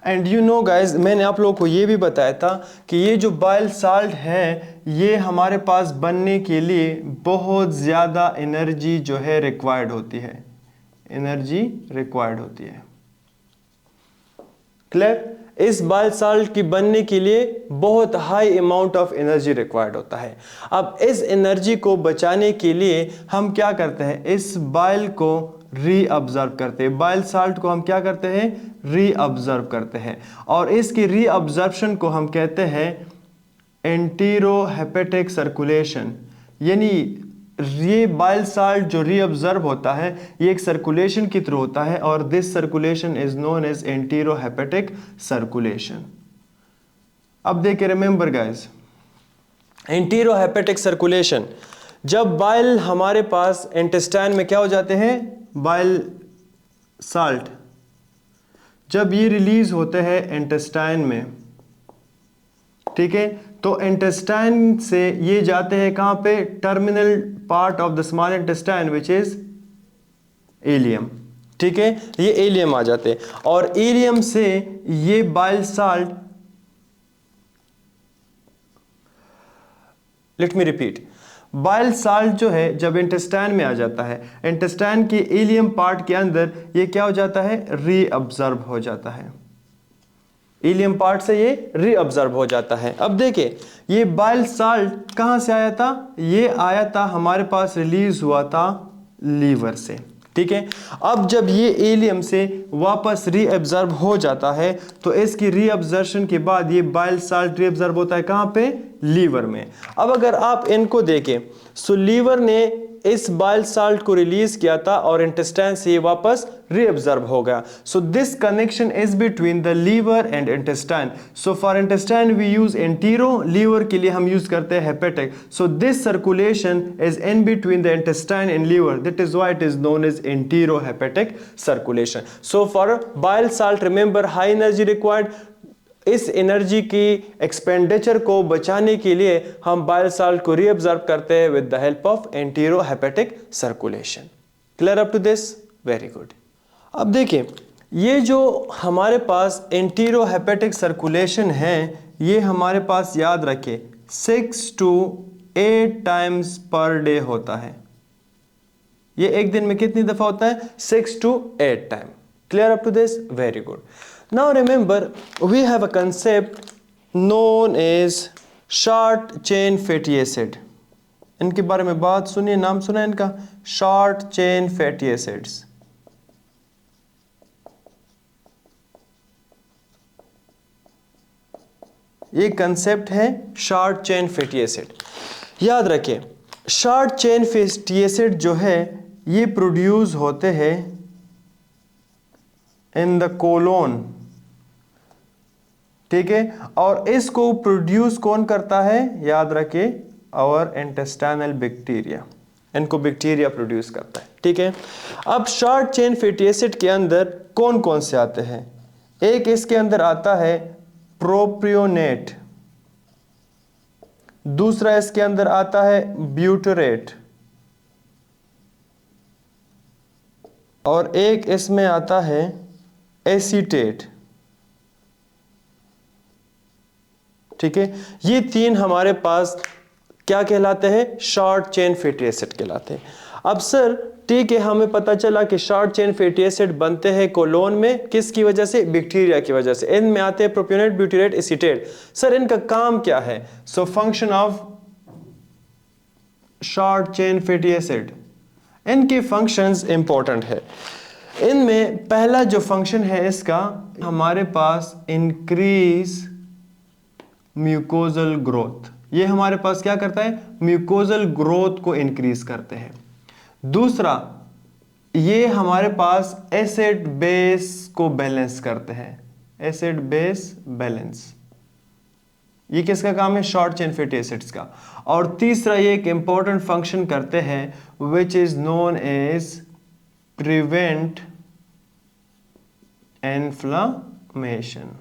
and you know guys, मैंने आप लोगों को ये भी बताया था कि ये जो बाइल साल्ट है ये हमारे पास बनने के लिए बहुत ज़्यादा एनर्जी जो है रिक्वायर्ड होती है, एनर्जी रिक्वायर्ड होती है। क्लियर? इस बाइल साल्ट की बनने के लिए बहुत high amount of energy required होता है। अब इस एनर्जी को बचाने के लिए हम क्या करते हैं, इस बाइल को रीअब्जर्व करते हैं, बाइल साल्ट को हम क्या करते हैं, रीअब्जर्व करते हैं, और इसकी रीअब्जर्प्शन को हम कहते हैं एंटीरोहेपेटिक सर्कुलेशन। यानी ये बाइल साल्ट जो रीअब्जर्व होता है ये एक सर्कुलेशन की थ्रू होता है, और this circulation is known as enterohepatic circulation. अब देखिए, रिमेंबर गाइस, एंटीरोहेपेटिक सर्कुलेशन, जब बाइल हमारे पास इंटेस्टाइन में क्या हो जाते हैं, बाइल साल्ट जब ये रिलीज होते हैं इंटेस्टाइन में, ठीक है, तो इंटेस्टाइन से ये जाते हैं कहां पे, terminal part of the small intestine which is ilium, ठीक है, ये इलियम आ जाते हैं, और इलियम से ये bile salt, late me repeat, bile salt जो है जब इंटेस्टाइन में आ जाता है, इंटेस्टाइन के इलियम पार्ट के अंदर ये क्या हो जाता है, रीअब्जर्व हो जाता है, इलियम पार्ट से ये रीअब्जर्व हो जाता है। अब देखिए, ये बाइल साल्ट कहां से आया था, ये आया था हमारे पास, रिलीज हुआ था लीवर से, ठीक है। अब जब ये इलियम से वापस रीअब्जर्व हो जाता है तो इसकी रीअब्जर्प्शन के बाद ये बाइल साल्ट रीअब्जर्व होता है कहां पे, लीवर में। अब अगर आप इनको देखें, सो लीवर ने इस बाइल साल्ट को रिलीज किया था और इंटेस्टाइन से ये वापस रीअब्जर्व हो गया। So this connection is between the liver and intestine. So for intestine we use entero, liver के लिए हम यूज करते हैं hepatic. So this circulation is in between the intestine and liver, that is why it is known as entero hepatic circulation. So for bile salt remember, high energy required, इस energy की expenditure को बचाने के लिए हम bile salt को reabsorb करते हैं with the help of enterohepatic circulation. Clear up to this? Very good. अब देखिए, ये जो हमारे पास एंटीरोहेपेटिक सर्कुलेशन है ये हमारे पास, याद रखें, 6 to 8 टाइम्स पर डे होता है। ये एक दिन में कितनी दफा होता है, 6 to 8 time. Clear up to this? Very good. Now remember, we have a concept known as short chain fatty acid. इनके बारे में बात सुनिए, नाम सुना है इनका, short chain fatty acids। ये कंसेप्ट है शॉर्ट चेन फैटी एसिड। याद रखें, शॉर्ट चेन फैटी एसिड जो है ये प्रोड्यूस होते हैं इन द कोलोन, ठीक है, और इसको प्रोड्यूस कौन करता है, याद रखे, आवर इंटेस्टाइनल बैक्टीरिया, इनको बैक्टीरिया प्रोड्यूस करता है, ठीक है। अब शॉर्ट चेन फैटी एसिड के अंदर कौन कौन से आते हैं, एक इसके अंदर आता है प्रोपियोनेट, दूसरा इसके अंदर आता है ब्यूटरेट, और एक इसमें आता है एसीटेट, ठीक है। ये तीन हमारे पास क्या कहलाते हैं, शॉर्ट चेन फैटी एसिड कहलाते हैं। अब सर ठीक है, हमें पता चला कि शॉर्ट चेन फैटी एसिड बनते हैं कोलोन में, किसकी वजह से, बैक्टीरिया की वजह से। इनमें आते हैं प्रोपियोनेट, ब्यूटरेट, एसीटेट। सर इनका काम क्या है, so function of short chain fatty acid, इनके फंक्शंस इंपॉर्टेंट है। इनमें पहला जो फंक्शन है इसका, हमारे पास इंक्रीज म्यूकोजल ग्रोथ, ये हमारे पास क्या करता है, म्यूकोजल ग्रोथ को इंक्रीज करते हैं। दूसरा, ये हमारे पास एसिड बेस को बैलेंस करते हैं, एसिड बेस बैलेंस, ये किसका काम है, शॉर्ट चेन फैटी एसिड्स का। और तीसरा, ये एक इंपॉर्टेंट फंक्शन करते हैं, which is known as prevent inflammation.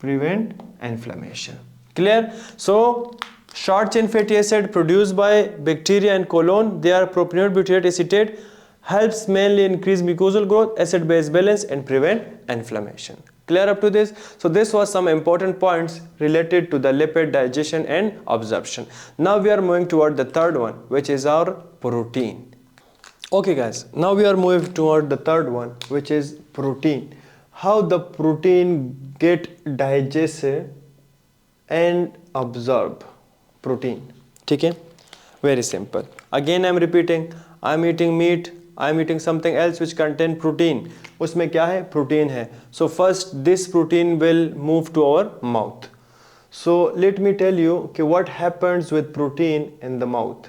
Prevent inflammation. Clear? So short chain fatty acid produced by bacteria and colon, they are propionate butyrate acetate, helps mainly increase mucosal growth, acid base balance, and prevent inflammation. Clear up to this? So this was some important points related to the lipid digestion and absorption. Now we are moving toward the third one, which is our protein. Okay guys, now we are moving toward the third one, which is protein. How the protein get digested and absorb protein. ठीक है? Very simple. Again I am repeating. I am eating meat. I am eating something else which contain protein. उसमें क्या है? Protein है. So first this protein will move to our mouth. So let me tell you कि what happens with protein in the mouth.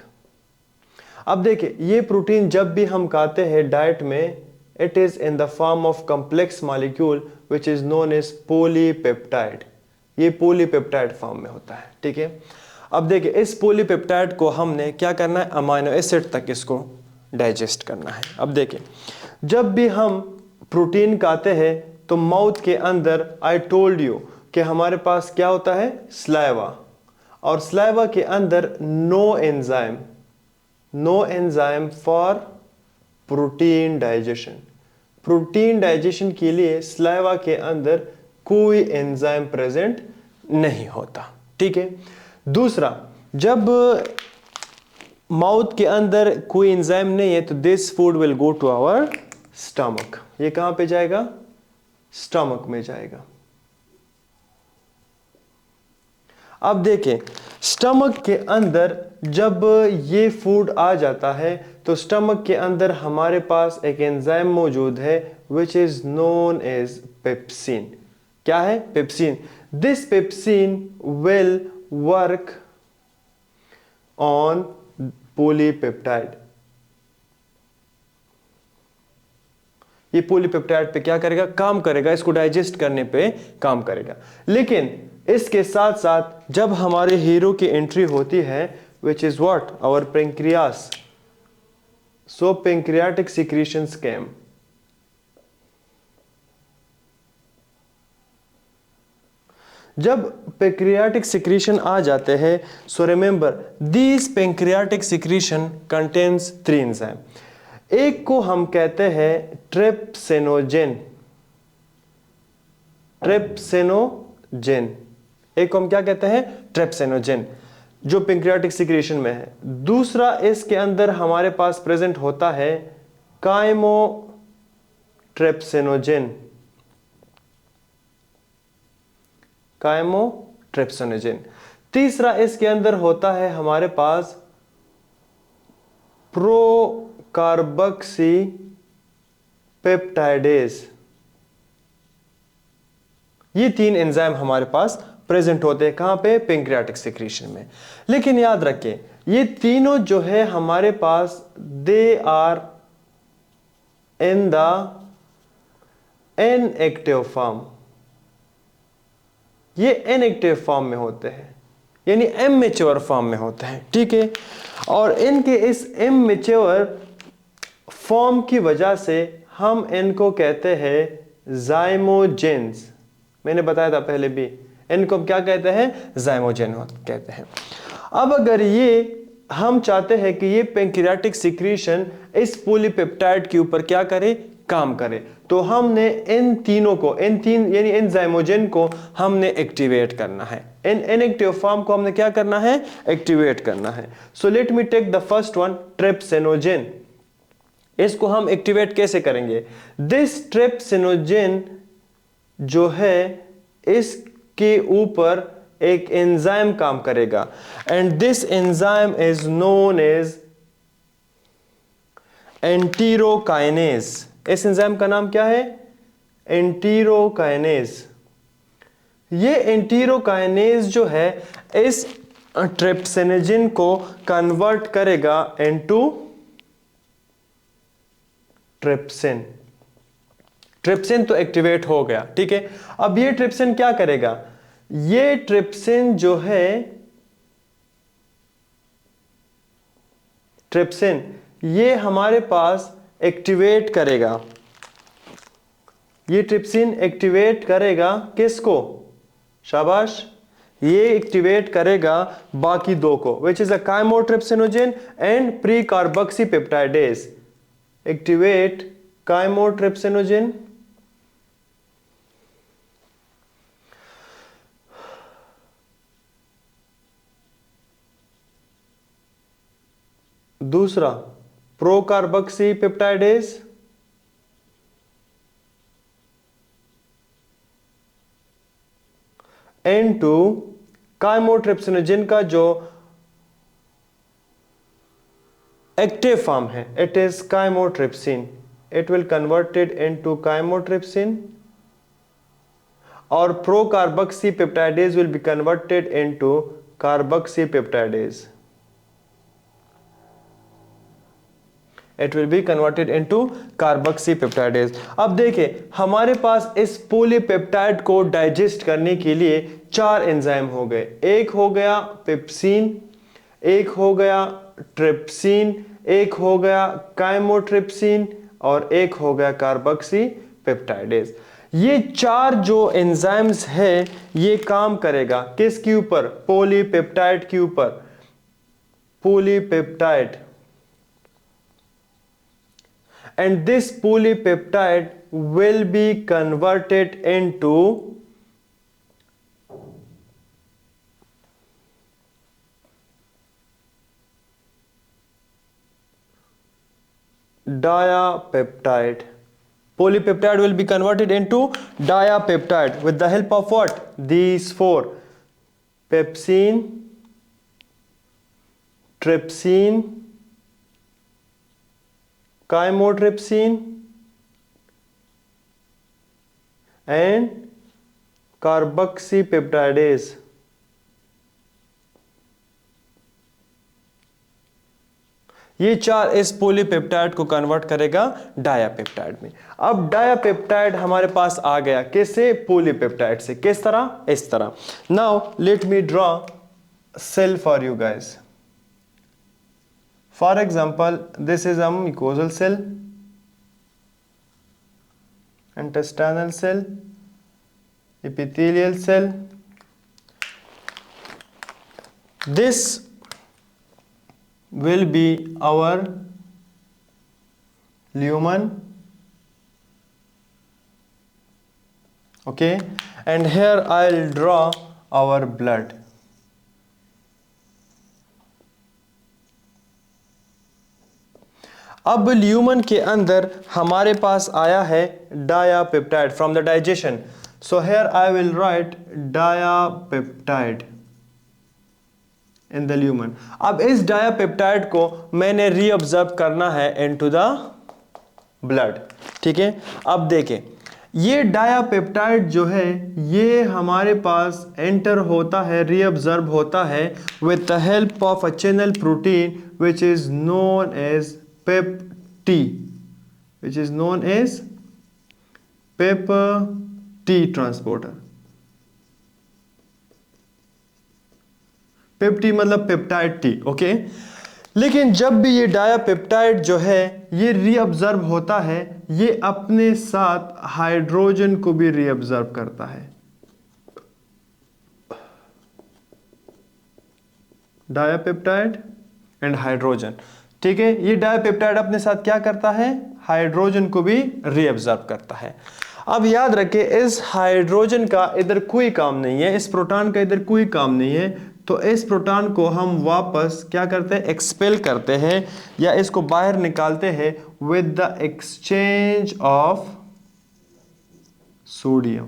अब देखिए, ये protein जब भी हम खाते हैं डाइट में, it is in the form of complex molecule which is known as polypeptide. ये polypeptide फॉर्म में होता है. ठीक है? अब देखिए, इस polypeptide को हमने क्या करना है? अमाइनो एसिड तक इसको डाइजेस्ट करना है. अब देखिए, जब भी हम प्रोटीन खाते हैं तो माउथ के अंदर आई टोल्ड यू कि हमारे पास क्या होता है? स्लाइवा. और स्लाइवा के अंदर no enzyme for protein digestion. Protein digestion के लिए स्लाइवा के अंदर कोई एंजाइम प्रेजेंट नहीं होता. ठीक है? दूसरा, जब माउथ के अंदर कोई एंजाइम नहीं है तो this food will go to our stomach. ये कहां पे जाएगा? स्टमक में जाएगा. अब देखें, स्टमक के अंदर जब ये फूड आ जाता है तो स्टमक के अंदर हमारे पास एक एंजाइम मौजूद है which is known as pepsin. क्या है? Pepsin. This pepsin will work on polypeptide. ये पॉलीपेप्टाइड पे क्या करेगा? काम करेगा. इसको डाइजेस्ट करने पे काम करेगा. लेकिन इसके साथ साथ जब हमारे हीरो की एंट्री होती है which is what? Our pancreas. So pancreatic secretions came. जब pancreatic secretion आ जाते हैं, so remember these pancreatic secretion contains 3 enzyme. एक को हम कहते हैं ट्रिप्सिनोजेन. एक को हम क्या कहते हैं? ट्रिप्सिनोजेन, जो पैंक्रियाटिक सिक्रेशन में है. दूसरा, इसके अंदर हमारे पास प्रेजेंट होता है काइमोट्रिप्सिनोजेन. तीसरा, इसके अंदर होता है हमारे पास प्रोकार्बोक्सी पेप्टाइडेज. ये 3 एंजाइम हमारे पास प्रेजेंट होते हैं. कहां पे? पैंक्रियाटिक सिक्रीशन में. लेकिन याद रखें, ये तीनों जो है हमारे पास they are in the inactive form. ये इनएक्टिव फॉर्म में होते हैं, यानी इमैच्योर फॉर्म में होते हैं. ठीक है? और इनके इस इमैच्योर फॉर्म की वजह से हम इनको कहते हैं जाइमोजेंस. मैंने बताया था पहले भी, इनको क्या कहते हैं? जाइमोजेन कहते हैं. अब अगर ये हम चाहते हैं कि ये पैंक्रियाटिक सिक्रीशन इस पॉलीपेप्टाइड के ऊपर क्या करे? काम करे, तो हमने इन तीनों को, यानी इन जाइमोजेन को हमने एक्टिवेट करना है. इन इनएक्टिव फॉर्म को हमने क्या करना है? एक्टिवेट करना है. So let me take the first one, trypsinogen. इसको हम एक्टिवेट कैसे करेंगे? दिस ट्रिप्सिनोजेन जो है इसके ऊपर एक एंजाइम काम करेगा, and this enzyme is known as enterokinase. इस एंजाइम का नाम क्या है? एंटीरोकाइनेज. ये एंटीरोकाइनेज जो है इस ट्रिप्सिनोजेन को कन्वर्ट करेगा इनटू ट्रिप्सिन. ट्रिप्सिन तो एक्टिवेट हो गया. ठीक है? अब ये ट्रिप्सिन क्या करेगा? ये ट्रिप्सिन जो है, ट्रिप्सिन ये हमारे पास एक्टिवेट करेगा ये ट्रिप्सिन एक्टिवेट करेगा किसको? शाबाश, ये एक्टिवेट करेगा बाकी दो को, which is a chymotrypsinogen and pre carboxy peptidase. Activate chymotrypsinogen दूसरा procarboxy peptidase and to chymotrypsinogen का जो एक्टिव फॉर्म है it is chymotrypsin, it will converted into chymotrypsin और procarboxy peptidase will be converted into carboxy peptidase. It will be converted into carboxypeptidase। अब देखिए हमारे पास इस polypeptide को डाइजेस्ट करने के लिए 4 एंजाइम हो गए। एक हो गया पेप्सिन, एक हो गया ट्रिप्सिन, एक हो गया काइमोट्रिप्सिन और एक हो गया कार्बोक्सीपेप्टाइडेज। ये 4 जो एंजाइम्स है ये काम करेगा किसके ऊपर? पॉलीपेप्टाइड के ऊपर। Polypeptide, and this polypeptide will be converted into diapeptide. Polypeptide will be converted into diapeptide with the help of what? These 4: pepsin, trypsin, chymotrypsin and carboxypeptidase. ये 4 इस पॉलीपेप्टाइड को कन्वर्ट करेगा डायापेप्टाइड में। अब डायापेप्टाइड हमारे पास आ गया कैसे? पॉलीपेप्टाइड से। किस तरह? इस तरह। Now let me draw cell for you guys. For example, this is a mucosal cell, intestinal cell, epithelial cell. This will be our lumen, okay, and here I'll draw our blood. अब lumen के अंदर हमारे पास आया है dipeptide from the digestion, so here I will write dipeptide in the lumen. अब इस डायापेप्टाइड को मैंने रीअब्जॉर्ब करना है इनटू द ब्लड, ठीक है। अब देखें ये डायापेप्टाइड जो है ये हमारे पास एंटर होता है, रीअब्जॉर्ब होता है with the help of a channel protein which is known as PEP-T, which is known as PEP-T transporter। PEP-T मतलब पेप्टाइड टी, ओके। लेकिन जब भी ये डायापेप्टाइड जो है ये रीअब्जॉर्ब होता है ये अपने साथ हाइड्रोजन को भी रीअब्जॉर्ब करता है। डायापेप्टाइड एंड हाइड्रोजन, ठीक है। ये डायपेप्टाइड अपने साथ क्या करता है? हाइड्रोजन को भी रीअब्जॉर्ब करता है। अब याद रखें इस हाइड्रोजन का इधर कोई काम नहीं है, इस प्रोटॉन का इधर कोई काम नहीं है, तो इस प्रोटॉन को हम वापस क्या करते हैं? एक्सपेल करते हैं या इसको बाहर निकालते हैं with the exchange of sodium,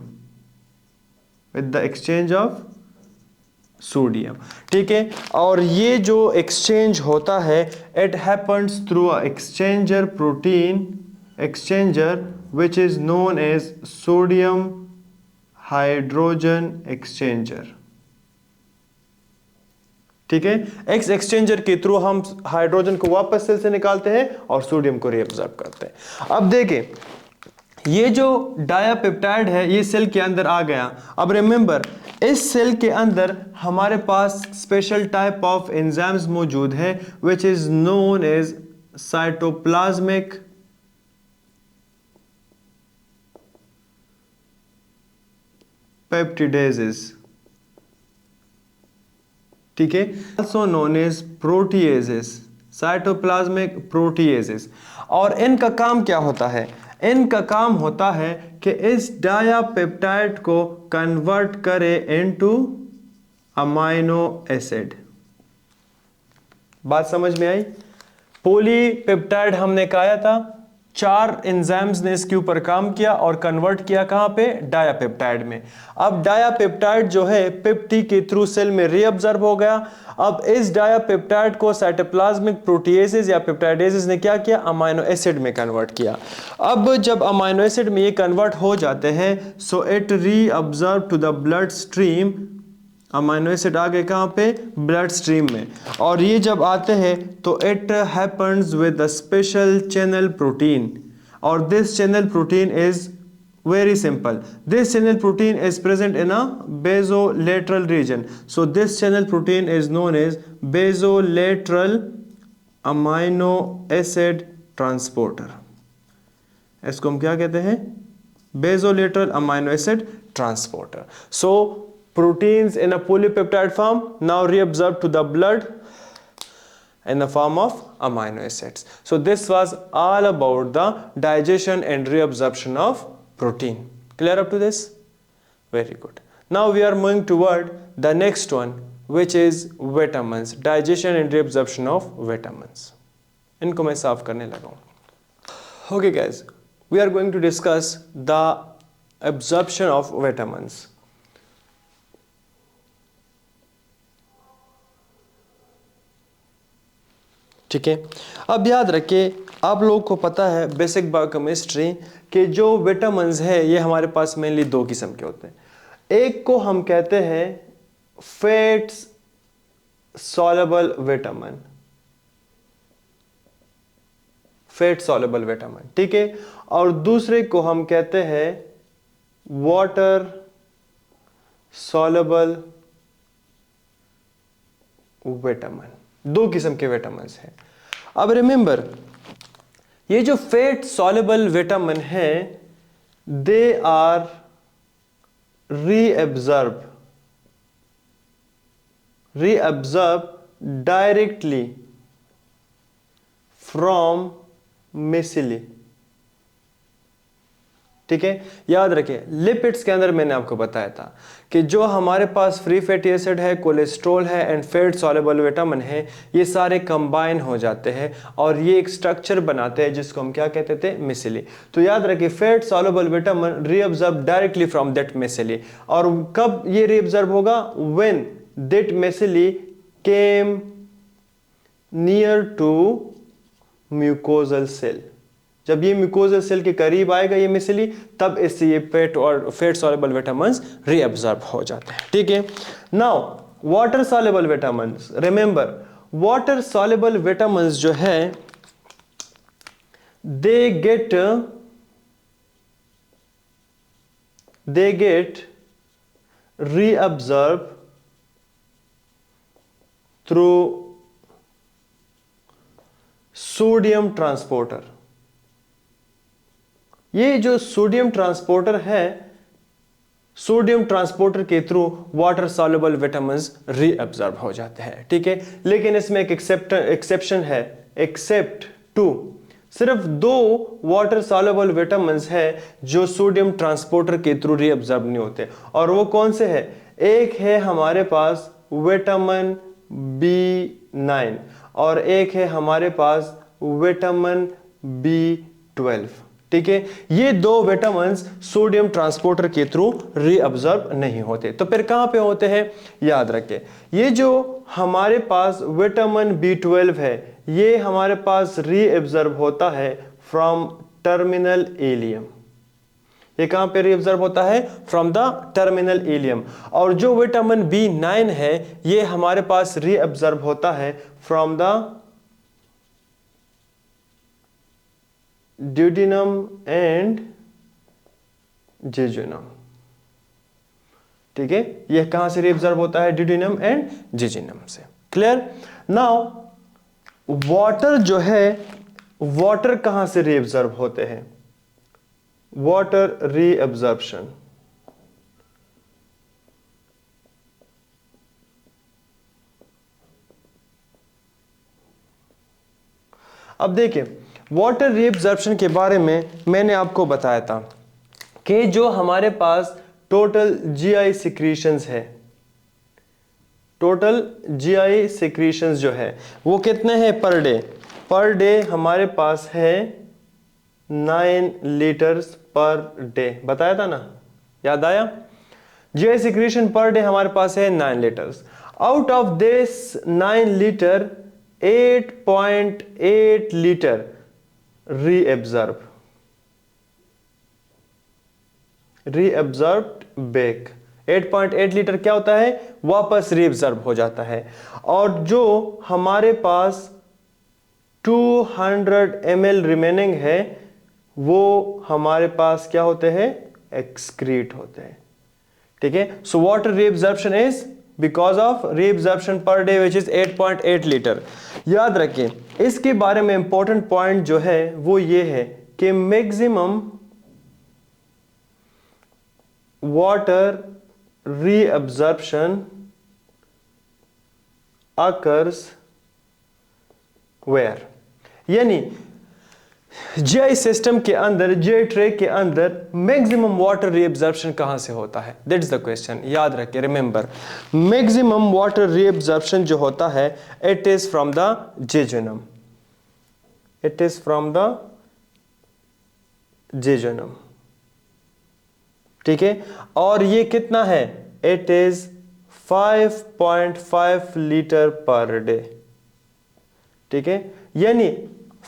with the exchange of sodium, ठीक है। और ये जो एक्सचेंज होता है it happens through a exchanger protein, exchanger which is known as sodium hydrogen exchanger, ठीक है। एक्स एक्सचेंजर के थ्रू हम हाइड्रोजन को वापस सेल से निकालते हैं और सोडियम को रीअब्जॉर्ब करते हैं। अब देखें ये जो डायापेप्टाइड है ये सेल के अंदर आ गया। अब रिमेंबर इस सेल के अंदर हमारे पास स्पेशल टाइप ऑफ एंजाइम्स मौजूद है which is known as cytoplasmic peptidases, ठीक है, also known as proteases, cytoplasmic proteases. और इनका काम क्या होता है? इनका काम होता है कि इस डायापेप्टाइड को कन्वर्ट करे इनटू अमाइनो एसिड। बात समझ में आई? पॉलीपेप्टाइड हमने कहा था, 4 एंजाइम्स ने इसके ऊपर काम किया और कन्वर्ट किया कहां पे? डायापेप्टाइड में। अब डायापेप्टाइड जो है पेप्टी के थ्रू सेल में रीअब्जॉर्ब हो गया। अब इस डायापेप्टाइड को साइटोप्लाज्मिक प्रोटीएसेस या पेप्टाइडेजेस ने क्या किया? अमाइनो एसिड में कन्वर्ट किया। अब जब अमाइनो एसिड में ये कन्वर्ट हो जाते हैं, so it reabsorb to the blood stream. Amino acid आ गए कहां पे? ब्लड स्ट्रीम में। और ये जब आते हैं तो it happens with a special channel protein, और this channel protein is very simple. This channel protein is present in a basolateral region. So this channel protein is known as basolateral amino acid transporter. इसको हम क्या कहते हैं? Basolateral amino acid transporter. So proteins in a polypeptide form now reabsorb to the blood in the form of amino acids. So this was all about the digestion and reabsorption of protein. Clear up to this? Very good. Now we are moving toward the next one, which is vitamins, digestion and reabsorption of vitamins. इनको मैं साफ करने लगा हूँ. Okay guys, we are going to discuss the absorption of vitamins. ठीक है, अब याद रखिए, आप लोगों को पता है बेसिक बायोकेमिस्ट्री कि जो विटामिन्स है ये हमारे पास मेनली 2 किस्म के होते हैं। एक को हम कहते हैं fats soluble vitamin, fat soluble vitamin, ठीक है, और दूसरे को हम कहते हैं वाटर सॉल्युबल विटामिन। 2 किस्म के विटामिन हैं। अब रिमेंबर, ये जो फैट सॉल्युबल विटामिन है they are reabsorb directly from micelle. ठीक है, याद रखिए, लिपिड्स के अंदर मैंने आपको बताया था कि जो हमारे पास फ्री फैटी एसिड है, कोलेस्ट्रॉल है एंड फैट सॉल्युबल विटामिन है, ये सारे कंबाइन हो जाते हैं और ये एक स्ट्रक्चर बनाते हैं जिसको हम क्या कहते थे? मिसिली। तो याद रखिए, fat soluble vitamin reabsorb directly from that micelle. और कब ये रीअब्जॉर्ब होगा? When that micelle came near to mucosal cell. जब ये म्यूकोजल सेल के करीब आएगा ये मिसिली, तब इससे ये फैट और फैट सॉल्युबल विटामिन्स रीअब्जॉर्ब हो जाते हैं। ठीक है, now water soluble vitamins, remember water soluble vitamins जो है they get reabsorb through sodium transporter. ये जो सोडियम ट्रांसपोर्टर है, सोडियम ट्रांसपोर्टर के through water soluble vitamins reabsorb हो जाते हैं। ठीक है, लेकिन इसमें एक एक्सेप्शन है, एक्सेप्ट टू सिर्फ 2 वाटर सॉल्युबल विटामिन्स है जो सोडियम ट्रांसपोर्टर के थ्रू रीअब्जॉर्ब नहीं होते, और वो कौन से है? एक है हमारे पास विटामिन B9 और एक है हमारे पास विटामिन B12। ठीक है, ये 2 विटामिन्स सोडियम ट्रांसपोर्टर के थ्रू रीअब्जॉर्ब नहीं होते। तो फिर कहां पे होते हैं? याद रखें, ये जो हमारे पास विटामिन B12 है ये हमारे पास रीअब्जॉर्ब होता है फ्रॉम टर्मिनल इलियम। ये कहां पे रीअब्जॉर्ब होता है? From the terminal ileum. और जो विटामिन B9 है ये हमारे पास रीअब्जॉर्ब होता है from the duodenum and jejunum. ठीक है, यह कहां से रीअब्जॉर्ब होता है? ड्यूडेनम एंड जेजुनम से। क्लियर? नाउ वाटर जो है, वाटर कहां से रीअब्जॉर्ब होते हैं? वाटर रीअब्जॉर्प्शन, अब देखिए वाटर रीअब्जॉर्प्शन के बारे में मैंने आपको बताया था कि जो हमारे पास टोटल जीआई सिक्रीशंस है, टोटल जीआई सिक्रीशंस जो है वो कितने हैं पर डे हमारे पास है 9 लीटर्स पर डे, बताया था ना, याद आया? जीआई सिक्रीशन पर डे हमारे पास है 9 liters. Out of this 9 liter 8.8 liter reabsorbed back. 8.8 liter क्या होता है? वापस रीअब्जॉर्ब हो जाता है। और जो हमारे पास 200 ml रिमेनिंग है वो हमारे पास क्या होते हैं? एक्सक्रीट होते हैं। ठीक है, so water reabsorption is because of reabsorption per day which is 8.8 litre. याद रखें इसके बारे में इंपॉर्टेंट पॉइंट जो है वो ये है कि maximum water reabsorption occurs where, यानी जीआई सिस्टम के अंदर, जीआई ट्रैक के अंदर मैक्सिमम वाटर रीअब्जॉर्प्शन कहां से होता है? That is the question. याद रखिए, रिमेंबर मैक्सिमम वाटर रीअब्जॉर्प्शन जो होता है it is from the jejunum, it is from the jejunum. ठीक है, और ये कितना है? It is 5.5 litre per day. ठीक है, यानी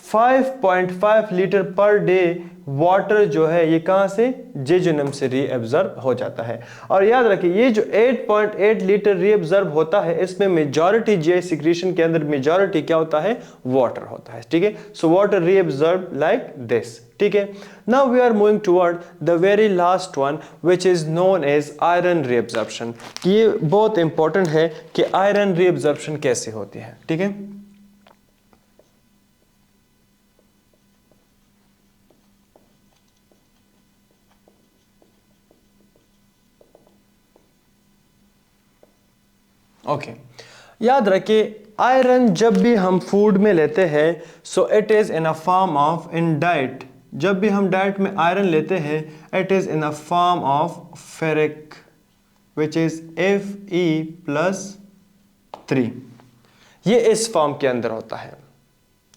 5.5 लीटर पर डे वाटर जो है ये कहां से? जेजुनम से रीअब्जॉर्ब हो जाता है। और याद रखिए ये जो 8.8 लीटर रीअब्जॉर्ब होता है इसमें मेजॉरिटी जीआई सिक्रीशन के अंदर मेजॉरिटी क्या होता है? वाटर होता है। ठीक है, so water reabsorb like this. ठीक है, now we are moving toward the very last one which is known as iron reabsorption. ये बहुत इंपॉर्टेंट है कि आयरन रीअब्जॉर्प्शन कैसे होती है। ठीक है, ओके याद रखिए आयरन जब भी हम फूड में लेते हैं so it is in a form of, in diet जब भी हम डाइट में आयरन लेते हैं it is in a form of ferric which is Fe+3। ये इस फॉर्म के अंदर होता है।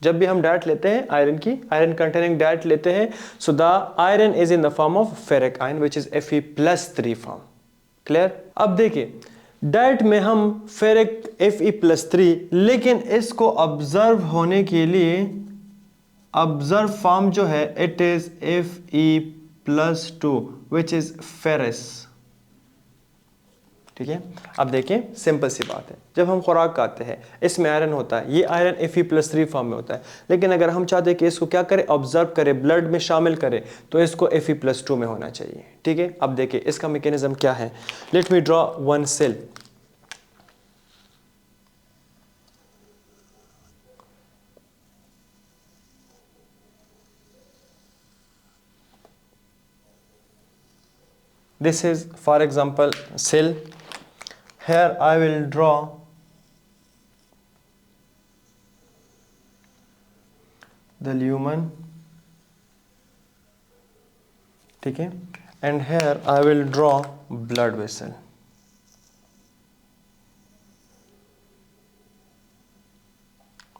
जब भी हम डाइट लेते हैं आयरन की, आयरन कंटेनिंग डाइट लेते हैं so the iron is in the form of ferric iron which is Fe+3 form. Clear? अब देखिए डाइट में हम फेरिक Fe+3, लेकिन इसको ऑब्जर्व होने के लिए ऑब्जर्व फॉर्म जो है it is Fe+2 which is ferrous. ठीक है, अब देखिए सिंपल सी बात है, जब हम खुराक खाते हैं इसमें आयरन होता है, ये आयरन Fe+3 फॉर्म में होता है, लेकिन अगर हम चाहते हैं कि इसको क्या करें? ऑब्जर्व करें, ब्लड में शामिल करें, तो इसको Fe+2 में होना चाहिए। ठीक है, अब देखिए इसका मैकेनिज्म क्या है। Let me draw one cell. This is for example cell. Here I will draw the lumen, ठीक है, and here I will draw blood vessel.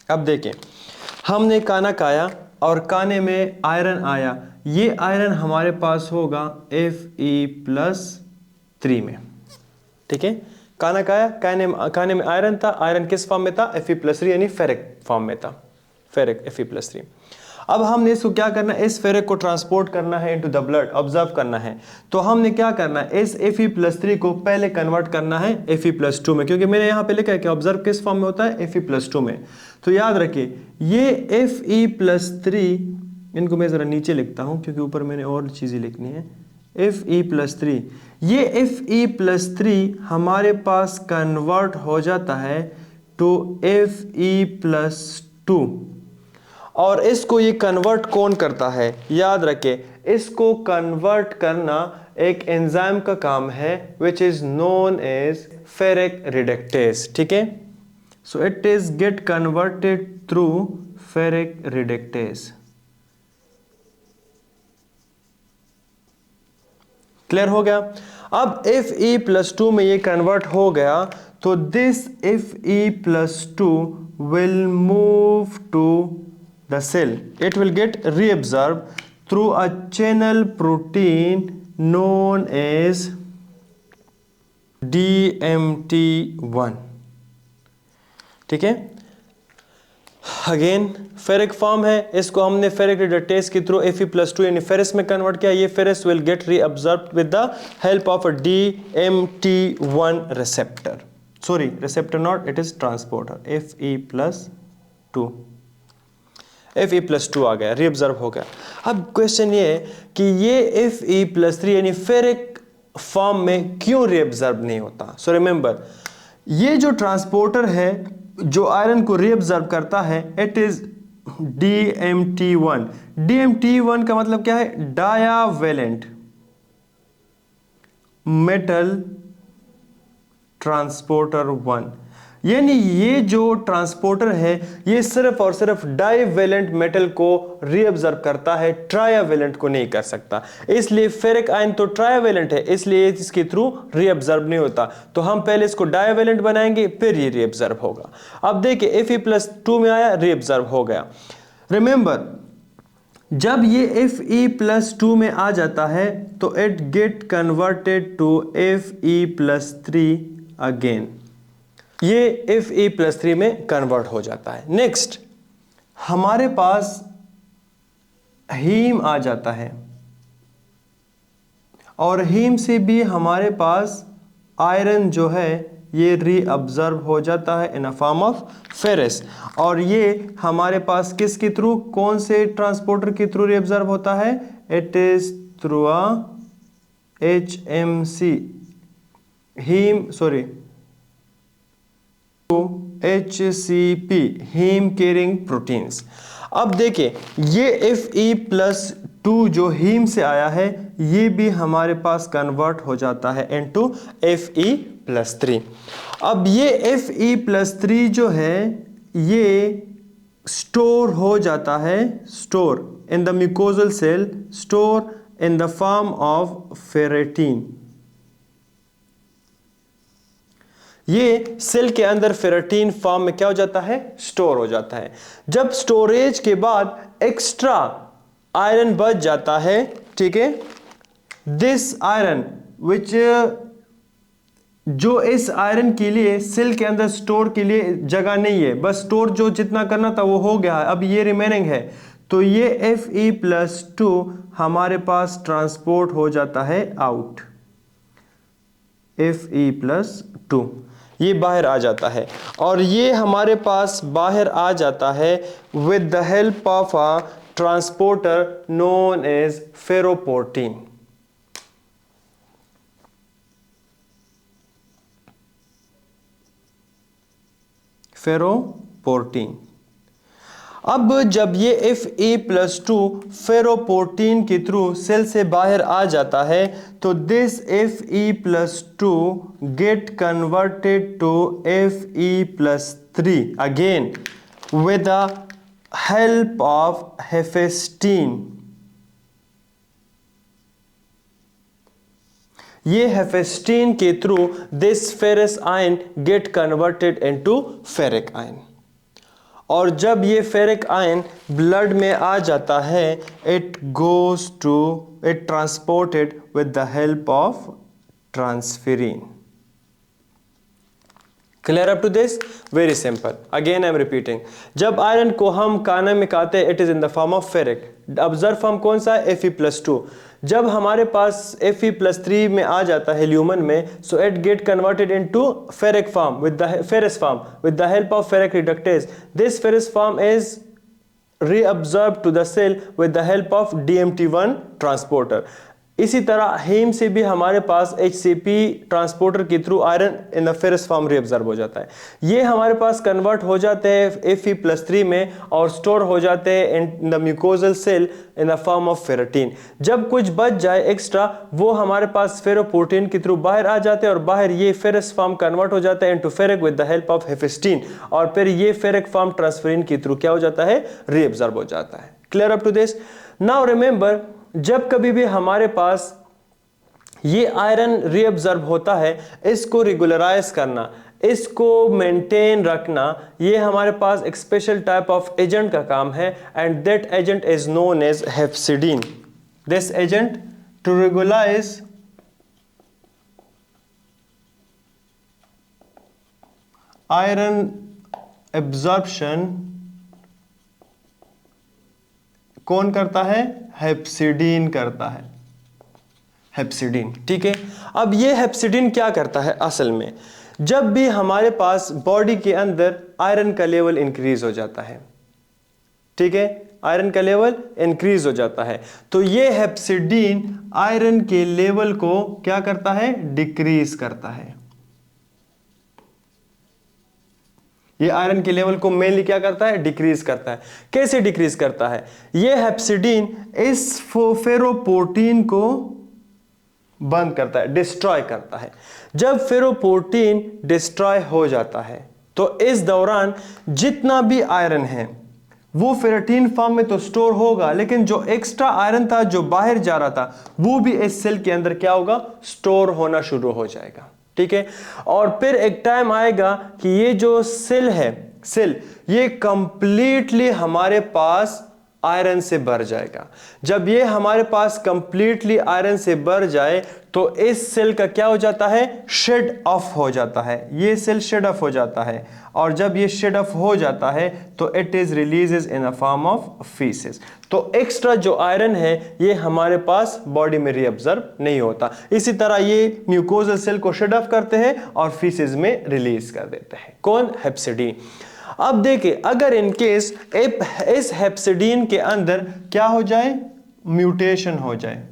अब देखिए हमने खाना खाया और खाने में आयरन आया, ये आयरन हमारे पास होगा Fe+3 में। ठीक है, खाना खाया, खाने में आयरन था, आयरन किस फॉर्म में था? Fe+3 यानी फेरिक फॉर्म में था, फेरिक Fe+3। अब हमने इसको क्या करना है? इस फेरिक को ट्रांसपोर्ट करना है इनटू द ब्लड, ऑब्जर्व करना है। तो हमने क्या करना है? इस Fe+3 को पहले कन्वर्ट करना है Fe+2 में, क्योंकि मैंने यहाँ पे लिखा है कि ऑब्जर्व किस फॉर्म में होता है? Fe+2 में। तो याद रखिए ये Fe+3, इनको मैं ज़रा नीचे लिखता हूँ क्योंकि ऊपर मैंने और चीज़ें लिखनी है। Fe+3, ये Fe+3 हमारे पास कन्वर्ट हो जाता है टू Fe+2, और इसको ये कन्वर्ट कौन करता है? याद रखें इसको कन्वर्ट करना एक एंजाइम का काम है which is known as ferric reductase. ठीक है, so it is get converted through ferric reductase. Clear हो गया। अब Fe+2 में ये कन्वर्ट हो गया, तो this Fe+2 will move to the cell. It will get reabsorbed through a channel protein known as DMT1. ठीक है, अगेन फेरिक फॉर्म है, इसको हमने फेरिक रिडक्टेज के थ्रू Fe+2 यानी फेरस में कन्वर्ट किया। ये ferrous will get reabsorbed with the help of a DMT1 receptor, sorry receptor not, it is transporter. Fe+2 आ गया, रीअब्सॉर्ब हो गया। अब क्वेश्चन ये है कि ये Fe+3 यानी फेरिक फॉर्म में क्यों रीअब्सॉर्ब नहीं होता। सो रिमेंबर, ये जो ट्रांसपोर्टर है जो आयरन को रीअब्सॉर्ब करता है, इट इज DMT1। DMT1 का मतलब क्या है, डायावेलेंट मेटल ट्रांसपोर्टर 1। यानी ये जो ट्रांसपोर्टर है ये सिर्फ और सिर्फ डाईवेलेंट मेटल को रीअब्सॉर्ब करता है, ट्रायावेलेंट को नहीं कर सकता। इसलिए फेरिक आयन तो ट्रायावेलेंट है, इसलिए इसके थ्रू रीअब्सॉर्ब नहीं होता। तो हम पहले इसको डाईवेलेंट बनाएंगे, फिर ये रीअब्सॉर्ब होगा। अब देखिए Fe+2 में आया, रीअब्सॉर्ब हो गया। रिमेंबर, जब ये Fe+2 में आ जाता है तो it get converted to Fe+3 again, ये Fe+3 में कन्वर्ट हो जाता है। नेक्स्ट हमारे पास हीम आ जाता है, और हीम से भी हमारे पास आयरन जो है ये रीअब्सॉर्ब हो जाता है इन अ फॉर्म ऑफ फेरस। और ये हमारे पास किसके थ्रू, कौन से ट्रांसपोर्टर के थ्रू रीअब्सॉर्ब होता है, it is through a HMC heme, sorry HCP heme carrying proteins. अब देखिए ये Fe+2 जो हीम से आया है ये भी हमारे पास कन्वर्ट हो जाता है इनटू Fe+3। अब ये Fe+3 जो है ये स्टोर हो जाता है, store in the mucosal cell, store in the form of ferritin. ये सेल के अंदर फेरेटिन फॉर्म में क्या हो जाता है, स्टोर हो जाता है। जब स्टोरेज के बाद एक्स्ट्रा आयरन बच जाता है, ठीक है, दिस आयरन विच, जो इस आयरन के लिए सेल के अंदर स्टोर के लिए जगह नहीं है, बस स्टोर जो जितना करना था वो हो गया है, अब ये रिमेनिंग है, तो ये Fe+2 हमारे पास ट्रांसपोर्ट हो जाता है आउट। Fe+2 ये बाहर आ जाता है, और ये हमारे पास बाहर आ जाता है with the help of a transporter known as ferroportin. Ferroportin. अब जब ये Fe+2 फेरोपोर्टीन के थ्रू सेल से बाहर आ जाता है तो this Fe+2 get converted to Fe+3 again with the help of hephaestin. ये हेफेस्टीन के through this ferrous ion get converted into ferric ion, और जब ये फेरिक आयन ब्लड में आ जाता है it goes to, it transported with the help of transferrin. Clear up to this? Very simple, again I am repeating. जब iron को हम खाने में खाते हैं it is in the form of ferric. Absorb form कौन सा है, Fe+2। जब हमारे पास Fe+3 में आ जाता है ल्यूमन में, so it get converted into ferric form with the ferrous form with the help of ferric reductase. This ferrous form is reabsorbed to the cell with the help of DMT1 transporter. इसी तरह haem से भी हमारे पास HCP transporter के through iron in the ferrous form reabsorb हो जाता है। ये हमारे पास कन्वर्ट हो जाते हैं Fe+3 में और स्टोर हो जाते हैं in the mucosal cell in the form of ferritin. जब कुछ बच जाए एक्स्ट्रा, वो हमारे पास फेरोपोर्टिन के थ्रू बाहर आ जाते हैं और बाहर ये फेरस फॉर्म कन्वर्ट हो जाता है into ferric with the help of hephaestin, और फिर ये फेरिक फॉर्म ट्रांसफेरिन के थ्रू क्या हो जाता है, रीअब्जॉर्ब हो जाता है। Clear up to this? Now remember, जब कभी भी हमारे पास ये आयरन रीअब्जॉर्ब होता है, इसको रेगुलराइज करना, इसको मेंटेन रखना, ये हमारे पास एक स्पेशल टाइप ऑफ एजेंट का काम है, and that agent is known as hepcidin. This agent to regularise iron absorption कौन करता है? हेप्सिडीन करता है, हेप्सिडीन। ठीक है, अब ये हेप्सिडीन क्या करता है असल में? जब भी हमारे पास बॉडी के अंदर आयरन का लेवल इंक्रीज हो जाता है, ठीक है, आयरन का लेवल इंक्रीज हो जाता है, तो ये हेप्सिडीन आयरन के लेवल को क्या करता है? डिक्रीज करता है। ये आयरन के लेवल को मेनली क्या करता है? डिक्रीज करता है। कैसे डिक्रीज करता है? ये हेप्सिडीन इस फेरोपोर्टीन को बंद करता है, डिस्ट्रॉय करता है। जब फेरोपोर्टीन डिस्ट्रॉय हो जाता है तो इस दौरान जितना भी आयरन है वो फेरेटिन फॉर्म में तो स्टोर होगा, लेकिन जो एक्स्ट्रा आयरन था जो बाहर जा रहा था वो भी इस सेल के अंदर क्या होगा? स्टोर होना शुरू हो जाएगा। ठीक है, और फिर एक टाइम आएगा कि ये जो सेल है, सेल ये कंप्लीटली हमारे पास आयरन से भर जाएगा। जब ये हमारे पास कंप्लीटली आयरन से भर जाए तो इस सेल का क्या हो जाता है? शेड ऑफ हो जाता है। ये सेल शेड ऑफ हो जाता है, और जब ये शेड ऑफ हो जाता है तो it is releases in a form of faeces. तो एक्स्ट्रा जो आयरन है ये हमारे पास बॉडी में रीअब्जॉर्ब नहीं होता। इसी तरह ये म्यूकोजल सेल को शेड ऑफ करते हैं और फीसेस में रिलीज कर देते हैं। कौन? हेप्सिडीन। अब देखिए, अगर इनकेस इस हेप्सिडीन के अंदर क्या हो जाए? म्यूटेशन हो जाए,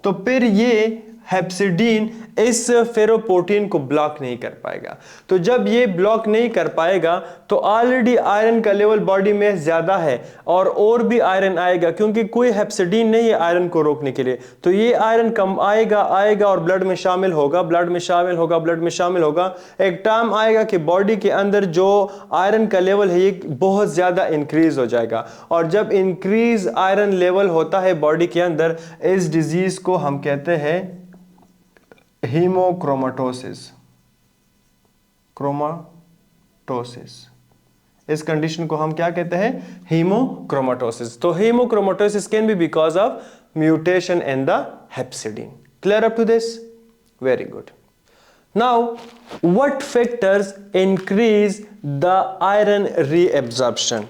तो फिर ये हेप्सिडीन इस फेरोपोर्टीन को ब्लॉक नहीं कर पाएगा। तो जब ये ब्लॉक नहीं कर पाएगा तो ऑलरेडी आयरन का लेवल बॉडी में ज्यादा है और भी आयरन आएगा, क्योंकि कोई हेप्सिडीन नहीं है आयरन को रोकने के लिए। तो ये आयरन कम आएगा और ब्लड में शामिल होगा, ब्लड में शामिल होगा। एक टाइम आएगा कि बॉडी के अंदर जो आयरन का लेवल है ये बहुत ज्यादा इंक्रीज हो जाएगा, और जब इंक्रीज आयरन लेवल होता है बॉडी के अंदर, इस डिजीज को हम कहते हैं हीमोक्रोमेटोसिस। क्रोमेटोसिस, इस कंडीशन को हम क्या कहते हैं? हीमोक्रोमेटोसिस। तो haemochromatosis can be because of mutation in the hepcidin. Clear up to this? Very good. Now what factors increase the iron reabsorption?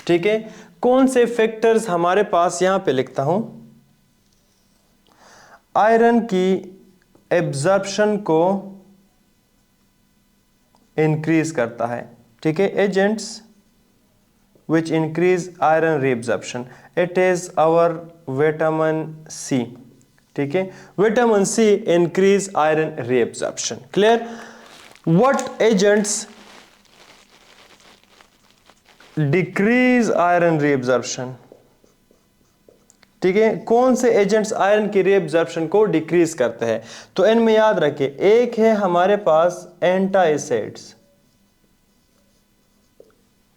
ठीक है, कौन से फैक्टर्स हमारे पास यहां पे लिखता हूं, आयरन की एब्जॉर्प्शन को इंक्रीज करता है। ठीक है, agents which increase iron reabsorption, it is our vitamin C. ठीक है, vitamin C increase iron reabsorption. Clear? What agents decrease iron reabsorption? ठीक है, कौन से एजेंट्स आयरन की रीएब्जॉर्प्शन को डिक्रीज करते हैं? तो इनमें याद रखें, एक है हमारे पास एंटाएसिड्स।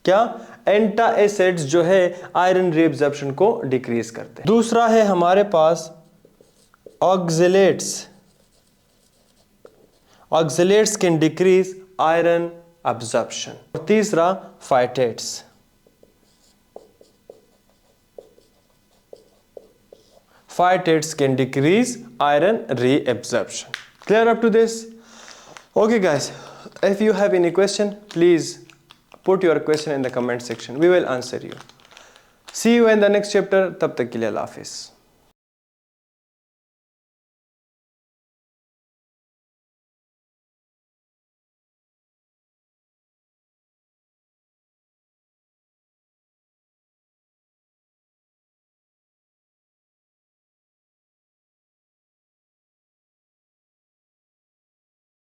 क्या? एंटाएसिड्स जो है आयरन रीएब्जॉर्प्शन को डिक्रीज करते हैं। दूसरा है हमारे पास ऑक्जेलेट्स। ऑक्जेलेट्स कैन डिक्रीज आयरन एब्जॉर्प्शन। और तीसरा phytates. Phytates can decrease iron reabsorption. Clear up to this? Okay guys, if you have any question, please put your question in the comment section. We will answer you. See you in the next chapter. तब तक के लिए अल्लाह हाफिज़.